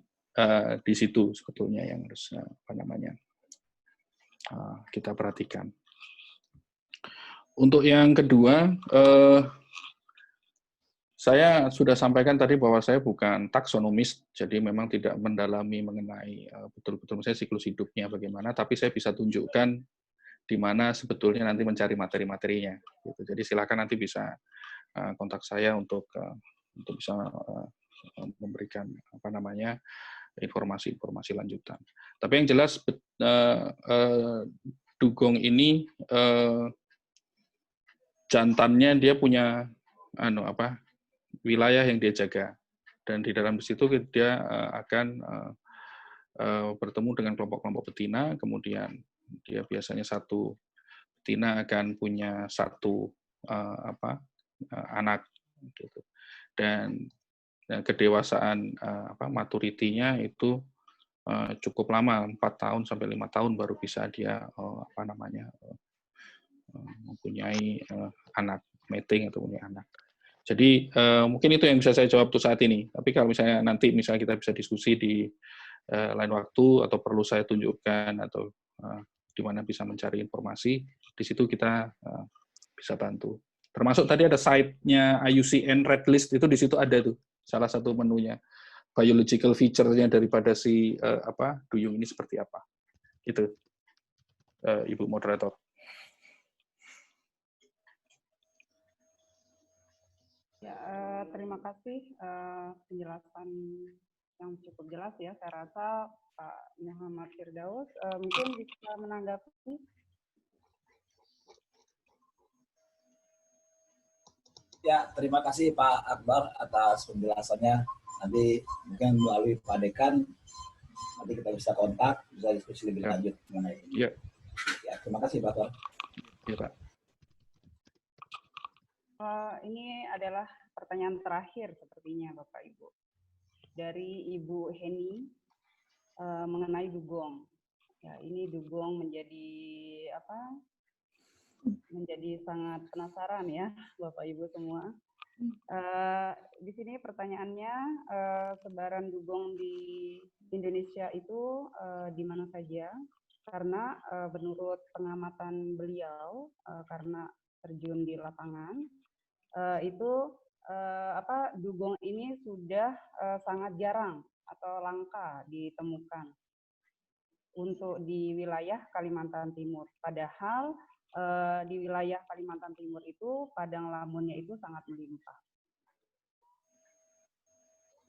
di situ sebetulnya yang harus kita perhatikan. Untuk yang kedua, saya sudah sampaikan tadi bahwa saya bukan taksonomis, jadi memang tidak mendalami mengenai betul-betul misalnya siklus hidupnya bagaimana, tapi saya bisa tunjukkan di mana sebetulnya nanti mencari materi-materinya. Gitu. Jadi silakan nanti bisa kontak saya untuk bisa memberikan informasi-informasi lanjutan. Tapi yang jelas dugong ini jantannya dia punya wilayah yang dia jaga, dan di dalam situ dia akan bertemu dengan kelompok-kelompok betina, kemudian dia biasanya satu betina akan punya satu anak gitu. Dan kedewasaan maturity-nya itu cukup lama, 4 tahun sampai 5 tahun baru bisa dia mempunyai anak, mating atau punya anak. Jadi mungkin itu yang bisa saya jawab untuk saat ini. Tapi kalau misalnya nanti kita bisa diskusi di lain waktu, atau perlu saya tunjukkan atau di mana bisa mencari informasi, di situ kita bisa bantu. Termasuk tadi ada site-nya IUCN Red List, itu di situ ada tuh salah satu menunya, biological feature-nya daripada si duyung ini seperti apa. Gitu, Ibu Moderator. Ya, terima kasih penjelasan yang cukup jelas ya. Saya rasa Pak Muhammad Firdaus mungkin bisa menanggapi. Ya, terima kasih Pak Akbar atas penjelasannya. Nanti mungkin melalui Pak Dekan, nanti kita bisa kontak, bisa diskusi lebih lanjut mengenai ini. Ya. Ya, terima kasih Pak Akbar. Ya, Pak. Ini adalah pertanyaan terakhir sepertinya Bapak Ibu. Dari Ibu Heni mengenai dugong. Ya, ini dugong menjadi menjadi sangat penasaran ya Bapak Ibu semua. Di sini pertanyaannya, sebaran dugong di Indonesia itu di mana saja? Karena menurut pengamatan beliau, karena terjun di lapangan, dugong ini sudah sangat jarang atau langka ditemukan untuk di wilayah Kalimantan Timur. Padahal di wilayah Kalimantan Timur itu padang lamunnya itu sangat melimpah.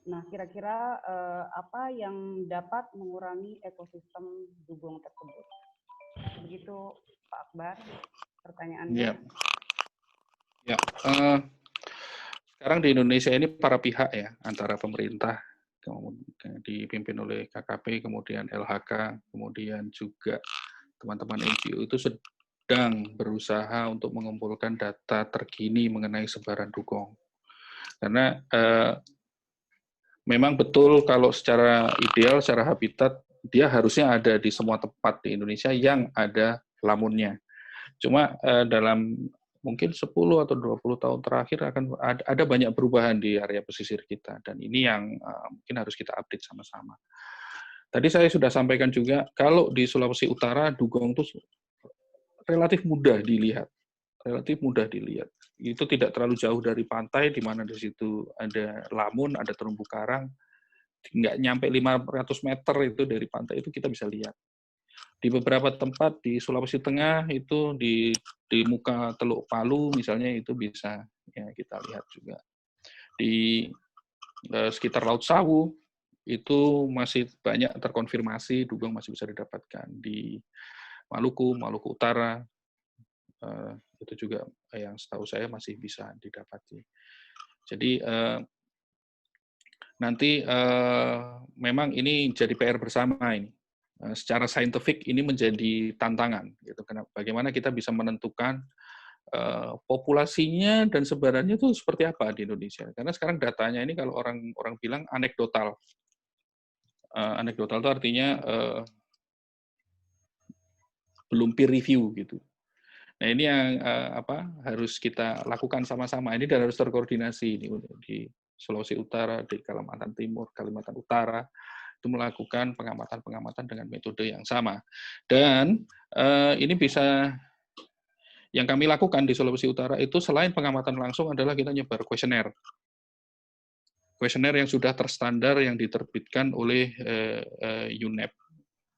Nah, kira-kira apa yang dapat mengurangi ekosistem dugong tersebut? Begitu Pak Akbar, pertanyaannya. Ya, sekarang di Indonesia ini para pihak ya, antara pemerintah, dipimpin oleh KKP, kemudian LHK, kemudian juga teman-teman NGO itu sedang berusaha untuk mengumpulkan data terkini mengenai sebaran dugong. Karena memang betul kalau secara ideal, secara habitat, dia harusnya ada di semua tempat di Indonesia yang ada lamunnya. Cuma dalam mungkin 10 atau 20 tahun terakhir akan ada banyak perubahan di area pesisir kita, dan ini yang mungkin harus kita update sama-sama. Tadi saya sudah sampaikan juga, kalau di Sulawesi Utara, dugong itu relatif mudah dilihat. Itu tidak terlalu jauh dari pantai, di mana di situ ada lamun, ada terumbu karang, nggak nyampe 500 meter itu dari pantai itu kita bisa lihat. Di beberapa tempat di Sulawesi Tengah itu di muka Teluk Palu misalnya itu bisa ya kita lihat juga. Di sekitar Laut Sawu itu masih banyak terkonfirmasi dugong masih bisa didapatkan. Di Maluku Utara itu juga yang setahu saya masih bisa didapati. Jadi nanti memang ini jadi PR bersama ini. Secara saintifik ini menjadi tantangan. Gitu. Bagaimana kita bisa menentukan populasinya dan sebarannya itu seperti apa di Indonesia. Karena sekarang datanya ini kalau orang bilang anekdotal. Anekdotal itu artinya belum peer review gitu. Nah ini yang harus kita lakukan sama-sama. Ini dan harus terkoordinasi ini di Sulawesi Utara, di Kalimantan Timur, Kalimantan Utara itu melakukan pengamatan-pengamatan dengan metode yang sama. Dan ini bisa yang kami lakukan di Sulawesi Utara itu selain pengamatan langsung adalah kita nyebar kuesioner. Kuesioner yang sudah terstandar yang diterbitkan oleh UNEP.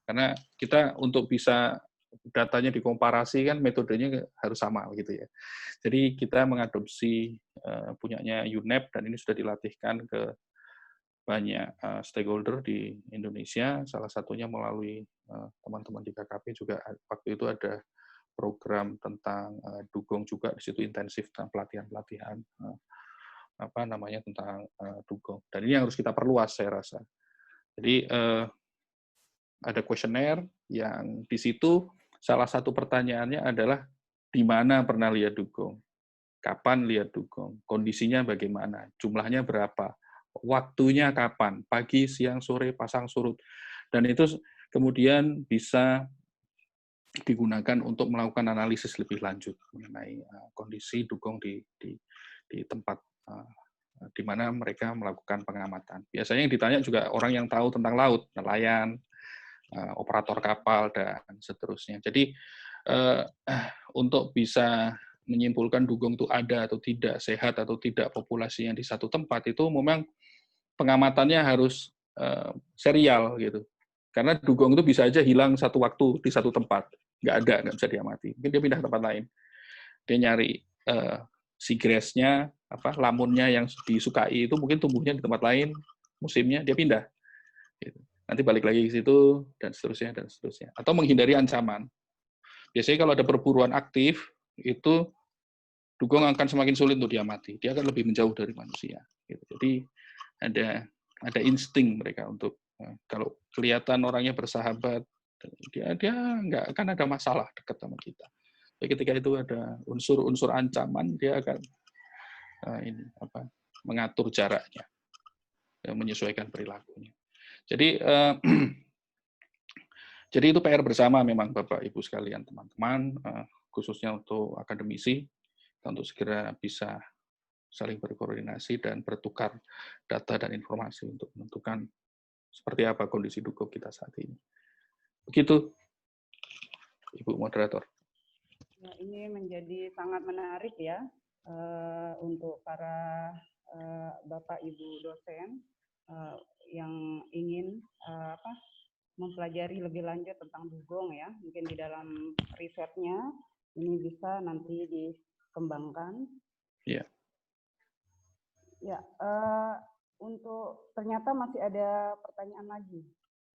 Karena kita untuk bisa datanya dikomparasi kan metodenya harus sama gitu ya. Jadi kita mengadopsi punyanya UNEP dan ini sudah dilatihkan ke banyak stakeholder di Indonesia, salah satunya melalui teman-teman di KKP juga waktu itu ada program tentang dugong juga di situ intensif tentang pelatihan-pelatihan tentang dugong. Dan ini yang harus kita perluas saya rasa. Jadi ada kuesioner yang di situ salah satu pertanyaannya adalah di mana pernah lihat dugong, kapan lihat dugong, kondisinya bagaimana, jumlahnya berapa, waktunya kapan, pagi, siang, sore, pasang surut. Dan itu kemudian bisa digunakan untuk melakukan analisis lebih lanjut mengenai kondisi dugong di tempat di mana mereka melakukan pengamatan. Biasanya yang ditanya juga orang yang tahu tentang laut, nelayan, operator kapal, dan seterusnya. Jadi untuk bisa menyimpulkan dugong itu ada atau tidak, sehat atau tidak populasinya di satu tempat, itu memang pengamatannya harus serial gitu. Karena dugong itu bisa aja hilang satu waktu di satu tempat, nggak bisa diamati. Mungkin dia pindah ke tempat lain. Dia nyari seagrass-nya, lamunnya yang disukai itu mungkin tumbuhnya di tempat lain, musimnya dia pindah. Gitu. Nanti balik lagi ke situ, dan seterusnya. Atau menghindari ancaman. Biasanya kalau ada perburuan aktif, itu dugong akan semakin sulit untuk diamati. Dia akan lebih menjauh dari manusia. Gitu. Jadi ada insting mereka untuk kalau kelihatan orangnya bersahabat, dia nggak akan ada masalah dekat sama kita. Jadi ketika itu ada unsur-unsur ancaman, dia akan mengatur jaraknya, menyesuaikan perilakunya. Jadi jadi itu PR bersama memang Bapak Ibu sekalian, teman-teman, khususnya untuk akademisi, untuk segera bisa saling berkoordinasi dan bertukar data dan informasi untuk menentukan seperti apa kondisi dugong kita saat ini. Begitu, Ibu Moderator. Ya, ini menjadi sangat menarik ya untuk para Bapak Ibu dosen yang ingin mempelajari lebih lanjut tentang dugong ya. Mungkin di dalam risetnya ini bisa nanti dikembangkan. Iya. Ya, untuk ternyata masih ada pertanyaan lagi,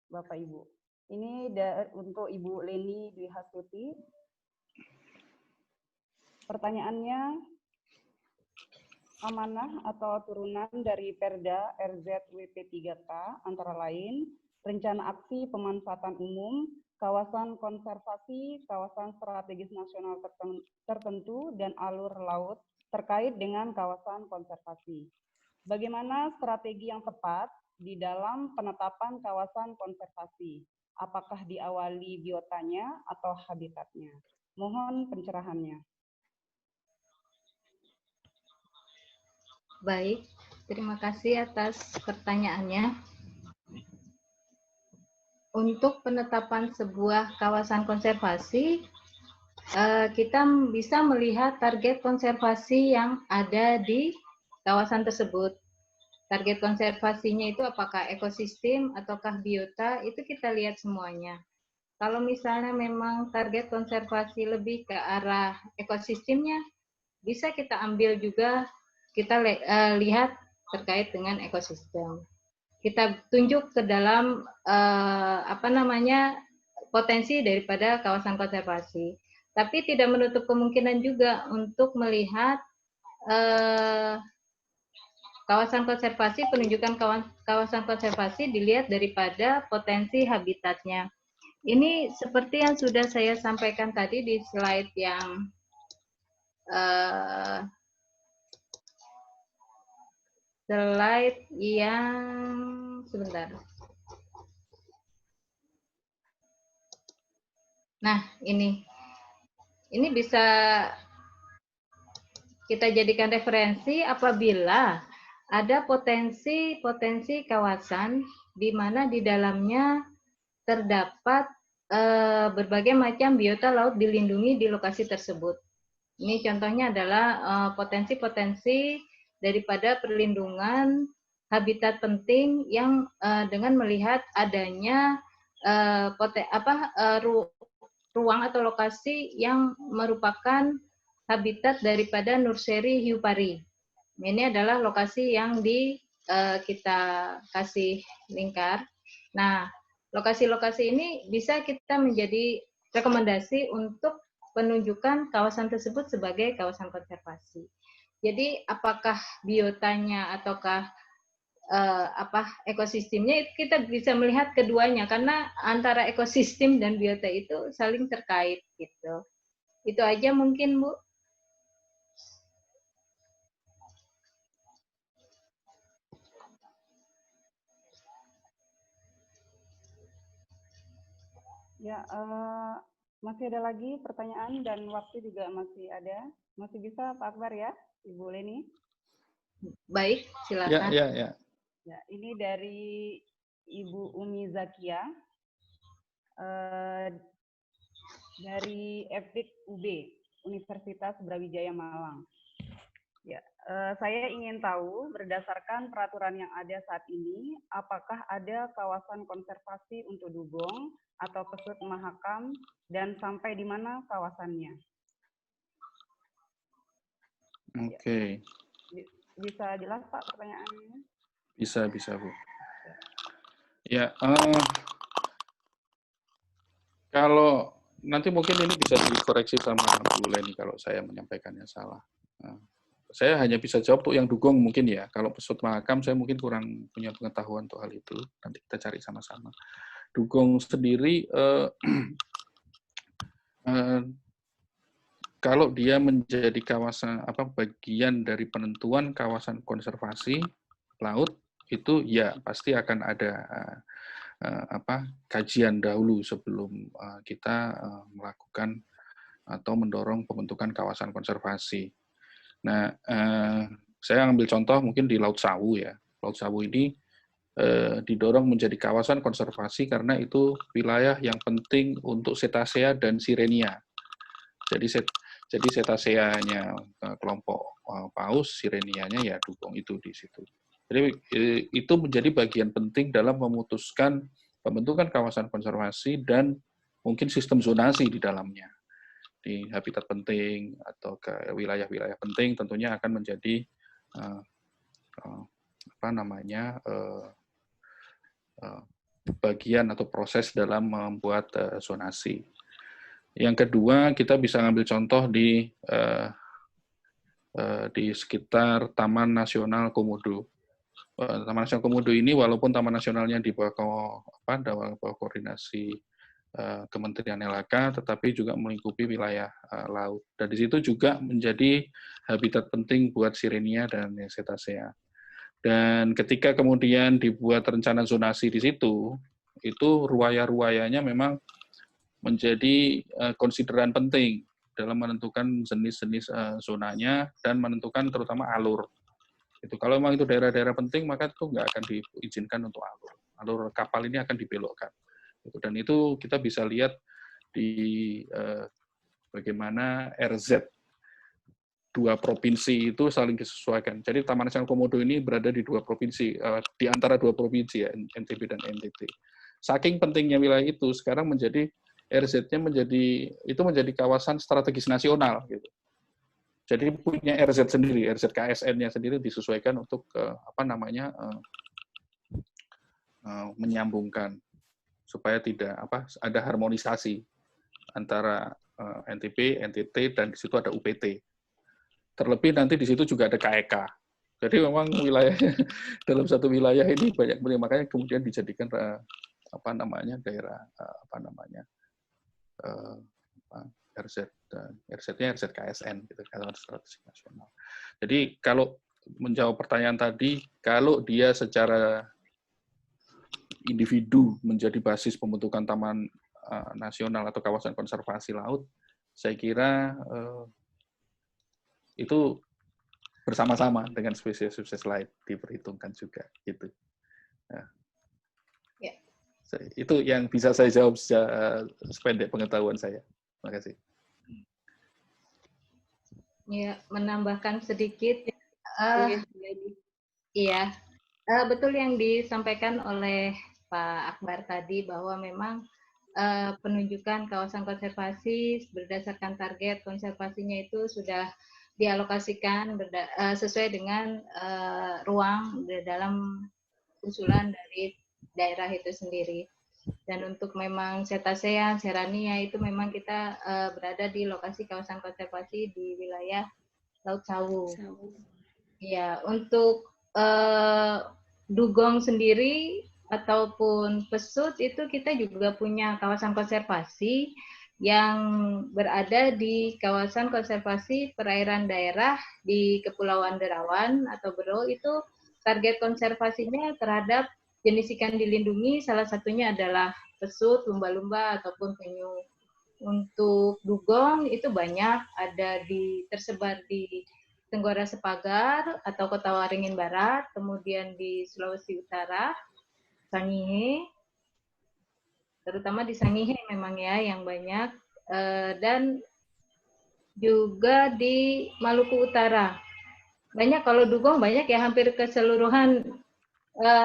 Bapak Ibu. Ini untuk Ibu Leni Dwi Hastuti. Pertanyaannya, amanah atau turunan dari Perda RZWP3K antara lain rencana aksi pemanfaatan umum, kawasan konservasi, kawasan strategis nasional tertentu, dan alur laut terkait dengan kawasan konservasi. Bagaimana strategi yang tepat di dalam penetapan kawasan konservasi? Apakah diawali biotanya atau habitatnya? Mohon pencerahannya. Baik, terima kasih atas pertanyaannya. Untuk penetapan sebuah kawasan konservasi, kita bisa melihat target konservasi yang ada di kawasan tersebut. target konservasinya itu apakah ekosistem ataukah biota, itu kita lihat semuanya. Kalau misalnya memang target konservasi lebih ke arah ekosistemnya, bisa kita ambil juga, kita lihat terkait dengan ekosistem. Kita tunjuk ke dalam potensi daripada kawasan konservasi. Tapi tidak menutup kemungkinan juga untuk melihat kawasan konservasi, penunjukan kawasan konservasi dilihat daripada potensi habitatnya. Ini seperti yang sudah saya sampaikan tadi di slide yang sebentar. Nah, ini bisa kita jadikan referensi apabila ada potensi kawasan di mana di dalamnya terdapat berbagai macam biota laut dilindungi di lokasi tersebut. Ini contohnya adalah potensi-potensi daripada perlindungan habitat penting yang dengan melihat adanya ruang atau lokasi yang merupakan habitat daripada Nurseri hiu pari. Ini adalah lokasi yang kita kasih lingkar. Nah, lokasi-lokasi ini bisa kita menjadi rekomendasi untuk penunjukan kawasan tersebut sebagai kawasan konservasi. Jadi apakah biotanya ataukah ekosistemnya, itu kita bisa melihat keduanya karena antara ekosistem dan biota itu saling terkait gitu. Itu aja mungkin, Bu. Ya, masih ada lagi pertanyaan dan waktu juga masih ada. Masih bisa Pak Akbar ya, Ibu Leni? Baik, silakan. Ya. Ya, ini dari Ibu Umi Zakia dari FDIK UB, Universitas Brawijaya Malang. Ya, saya ingin tahu berdasarkan peraturan yang ada saat ini, apakah ada kawasan konservasi untuk dugong atau pesut mahakam dan sampai di mana kawasannya? Oke. Bisa jelas Pak pertanyaannya? Bisa Bu. Ya, kalau nanti mungkin ini bisa dikoreksi sama Bu Leni kalau saya menyampaikannya salah. Saya hanya bisa jawab untuk yang dugong mungkin ya. Kalau pesut mahakam saya mungkin kurang punya pengetahuan untuk hal itu. Nanti kita cari sama-sama. Dugong sendiri kalau dia menjadi kawasan bagian dari penentuan kawasan konservasi laut, itu ya pasti akan ada kajian dahulu sebelum kita melakukan atau mendorong pembentukan kawasan konservasi. Nah, saya ambil contoh mungkin di Laut Sawu ya. Laut Sawu ini didorong menjadi kawasan konservasi karena itu wilayah yang penting untuk cetacea dan sirenia. Jadi cetaceanya kelompok paus, sirenianya ya dugong itu di situ. Jadi itu menjadi bagian penting dalam memutuskan pembentukan kawasan konservasi dan mungkin sistem zonasi di dalamnya. Di habitat penting atau ke wilayah-wilayah penting tentunya akan menjadi bagian atau proses dalam membuat zonasi. Yang kedua, kita bisa ngambil contoh di sekitar Taman Nasional Komodo. Taman Nasional Komodo ini walaupun taman nasionalnya di bawah koordinasi Kementerian LHK, tetapi juga melingkupi wilayah laut. Dan di situ juga menjadi habitat penting buat sirenia dan cetacea. Dan ketika kemudian dibuat rencana zonasi di situ, itu ruaya-ruayanya memang menjadi konsideran penting dalam menentukan jenis-jenis zonanya dan menentukan terutama alur. Itu kalau memang itu daerah-daerah penting, maka itu nggak akan diizinkan untuk alur. Alur kapal ini akan dibelokkan. Dan itu kita bisa lihat di bagaimana RZ dua provinsi itu saling disesuaikan. Jadi Taman Nasional Komodo ini berada di dua provinsi, di antara dua provinsi ya, NTB dan NTT. Saking pentingnya wilayah itu, sekarang menjadi RZ-nya menjadi kawasan strategis nasional gitu. Jadi punya RZ sendiri, RZ KSN-nya sendiri disesuaikan untuk menyambungkan supaya tidak ada harmonisasi antara NTB, NTT, dan di situ ada UPT. Terlebih nanti di situ juga ada KEK. Jadi memang wilayah dalam satu wilayah ini banyak, makanya kemudian dijadikan daerah RZ dan RZ-nya RZ KSN gitu, kawasan strategis nasional. Jadi kalau menjawab pertanyaan tadi, kalau dia secara individu menjadi basis pembentukan taman nasional atau kawasan konservasi laut, saya kira itu bersama-sama dengan spesies-spesies lain diperhitungkan juga gitu. Nah, ya. Itu yang bisa saya jawab sependek pengetahuan saya. Terima kasih. Ya, menambahkan sedikit. Iya, betul yang disampaikan oleh Pak Akbar tadi bahwa memang penunjukan kawasan konservasi berdasarkan target konservasinya itu sudah dialokasikan sesuai dengan ruang dalam usulan dari daerah itu sendiri. Dan untuk memang cetacea, serania itu memang kita berada di lokasi kawasan konservasi di wilayah Laut Sawu. Ya, untuk dugong sendiri ataupun pesut itu kita juga punya kawasan konservasi yang berada di kawasan konservasi perairan daerah di Kepulauan Derawan atau Bero. Itu target konservasinya terhadap jenis ikan dilindungi, salah satunya adalah pesut, lumba-lumba ataupun penyu. Untuk dugong itu banyak, ada tersebar di Tenggara Sepagar atau Kota Waringin Barat, kemudian di Sulawesi Utara, Sangihe, terutama di Sangihe memang ya yang banyak, dan juga di Maluku Utara. Banyak, kalau dugong banyak ya, hampir keseluruhan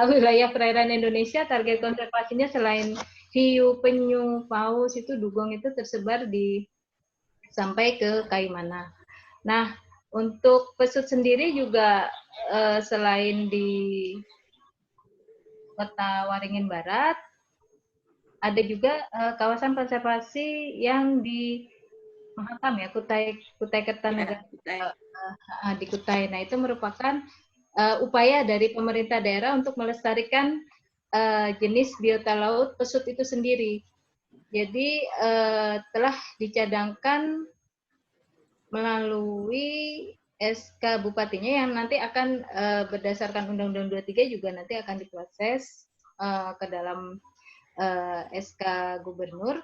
wilayah perairan Indonesia target konservasinya selain hiu, penyu, paus, itu dugong itu tersebar sampai ke Kaimana. Nah, untuk pesut sendiri juga selain di Kota Waringin Barat, ada juga kawasan konservasi yang di Mahakam ya, Kutai Kertanegara di Kutai. Nah, itu merupakan upaya dari pemerintah daerah untuk melestarikan jenis biota laut pesut itu sendiri. Jadi telah dicadangkan melalui SK Bupatinya yang nanti akan berdasarkan Undang-Undang 23 juga nanti akan diproses ke dalam SK Gubernur.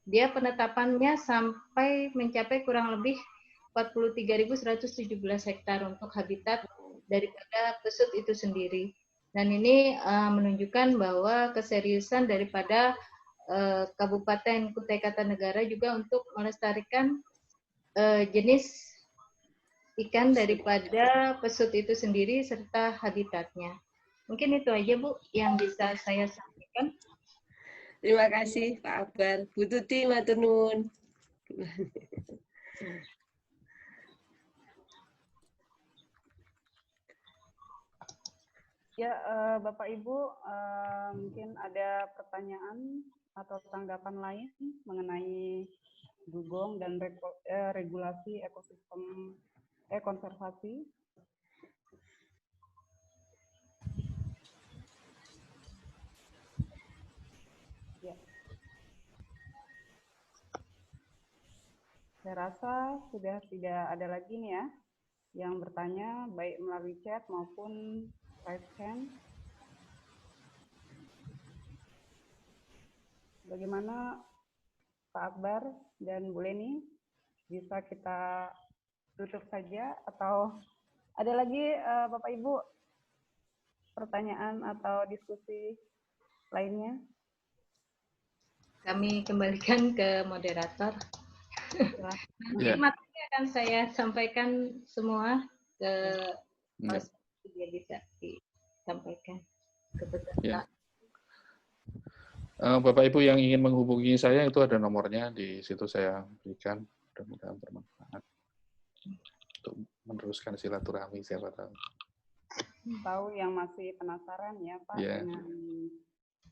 Dia penetapannya sampai mencapai kurang lebih 43.117 hektar untuk habitat daripada pesut itu sendiri. Dan ini menunjukkan bahwa keseriusan daripada Kabupaten Kutai Kartanegara juga untuk melestarikan jenis ikan daripada pesut itu sendiri serta habitatnya. Mungkin itu aja Bu yang bisa saya sampaikan. Terima kasih Pak Akbar. Bu Tuti matur nuwun. Ya, Bapak Ibu, mungkin ada pertanyaan atau tanggapan lain mengenai dugong dan regulasi ekosistem konservasi. Ya. Saya rasa sudah tidak ada lagi nih ya yang bertanya baik melalui chat maupun raise hand. Bagaimana Pak Akbar dan Bu Leni, bisa kita tutup saja atau ada lagi Bapak Ibu pertanyaan atau diskusi lainnya? Kami kembalikan ke moderator. Nanti materi akan saya sampaikan semua ke Ya. Mas, dia bisa disampaikan ke peserta. Ya. Bapak Ibu yang ingin menghubungi saya itu ada nomornya di situ saya berikan. Mudah-mudahan bermanfaat untuk meneruskan silaturahmi siapa tahu. Tahu yang masih penasaran ya Pak dengan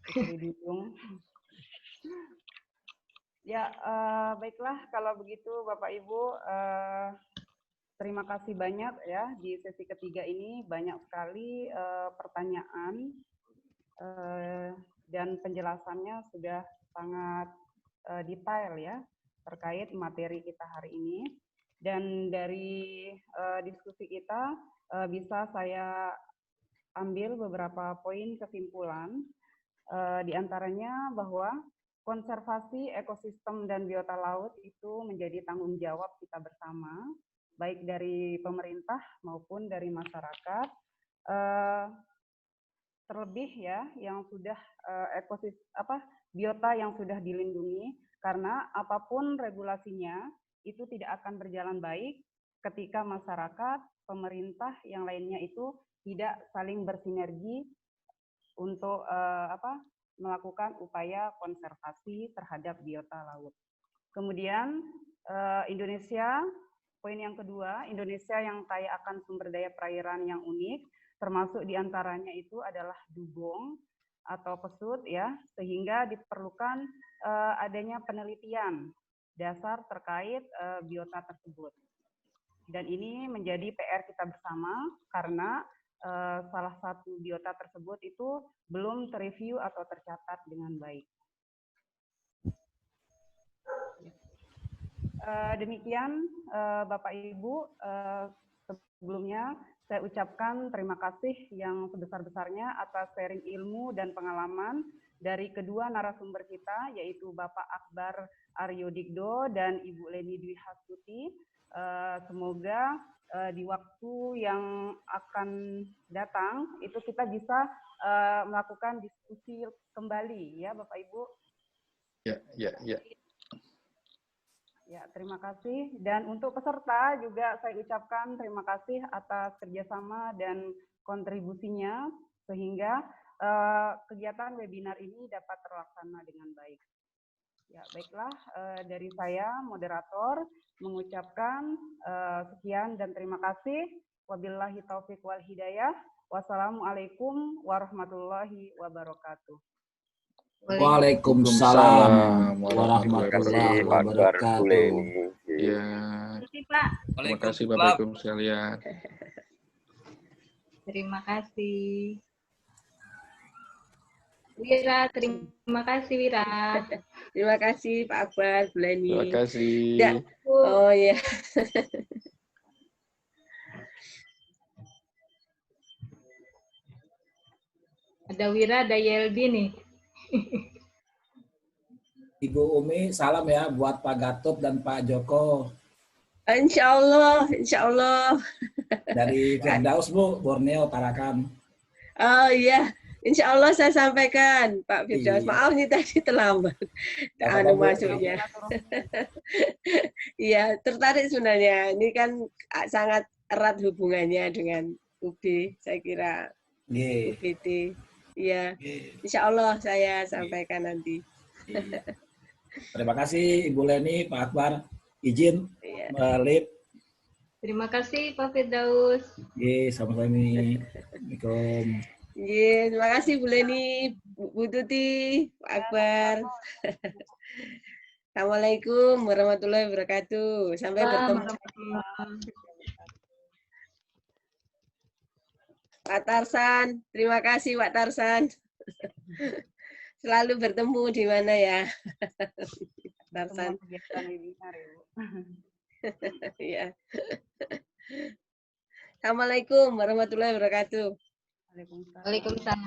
Putri Dudung. Ya, baiklah kalau begitu Bapak Ibu, terima kasih banyak ya di sesi ketiga ini banyak sekali pertanyaan dan penjelasannya sudah sangat detail ya terkait materi kita hari ini. Dan dari diskusi kita bisa saya ambil beberapa poin kesimpulan, di antaranya bahwa konservasi ekosistem dan biota laut itu menjadi tanggung jawab kita bersama, baik dari pemerintah maupun dari masyarakat. Terlebih ya yang sudah biota yang sudah dilindungi, karena apapun regulasinya itu tidak akan berjalan baik ketika masyarakat, pemerintah yang lainnya itu tidak saling bersinergi untuk melakukan upaya konservasi terhadap biota laut. Kemudian Indonesia, poin yang kedua, Indonesia yang kaya akan sumber daya perairan yang unik, termasuk diantaranya itu adalah dugong atau pesut ya, sehingga diperlukan adanya penelitian dasar terkait biota tersebut. Dan ini menjadi PR kita bersama karena salah satu biota tersebut itu belum terreview atau tercatat dengan baik. Demikian Bapak Ibu, sebelumnya saya ucapkan terima kasih yang sebesar-besarnya atas sharing ilmu dan pengalaman dari kedua narasumber kita, yaitu Bapak Akbar Aryo Digdo dan Ibu Leni Dwi Hastuti. Semoga di waktu yang akan datang itu kita bisa melakukan diskusi kembali ya Bapak Ibu. Ya. Ya, terima kasih. Dan untuk peserta juga saya ucapkan terima kasih atas kerjasama dan kontribusinya sehingga kegiatan webinar ini dapat terlaksana dengan baik. Ya, baiklah, dari saya moderator mengucapkan sekian dan terima kasih. Wabillahi taufiq wal hidayah. Wassalamualaikum warahmatullahi wabarakatuh. Waalaikumsalam warahmatullahi wabarakatuh. Ya. Terima kasih Bapak Ibu sekalian. Terima kasih. Wira, terima kasih Wira. Terima kasih Pak Akbar, Bu Leni. Terima kasih. Oh ya. Ada Wira, ada Yeldi nih. Ibu Umi, salam ya buat Pak Gatot dan Pak Joko. Insya Allah. Dari Firdaus Bu, Borneo, Tarakan. Oh iya, Insya Allah saya sampaikan Pak Firdaus. Maaf nih tadi terlambat. Masuknya. Iya, tertarik sebenarnya. Ini kan sangat erat hubungannya dengan UB, saya kira. UBT. Iya, Insya Allah saya sampaikan nanti. Terima kasih Ibu Leni, Pak Akbar. Izin Lip. Terima kasih Pak Firdaus. Sama-sama. Assalamualaikum. Terima kasih Bu Leni, Bu Tuti, Pak Akbar. Assalamualaikum warahmatullahi wabarakatuh. Sampai bertemu. Pak Tarsan, terima kasih Pak Tarsan. Selalu bertemu di mana ya? Tarsan. Ya. Assalamualaikum warahmatullahi wabarakatuh. Waalaikumsalam.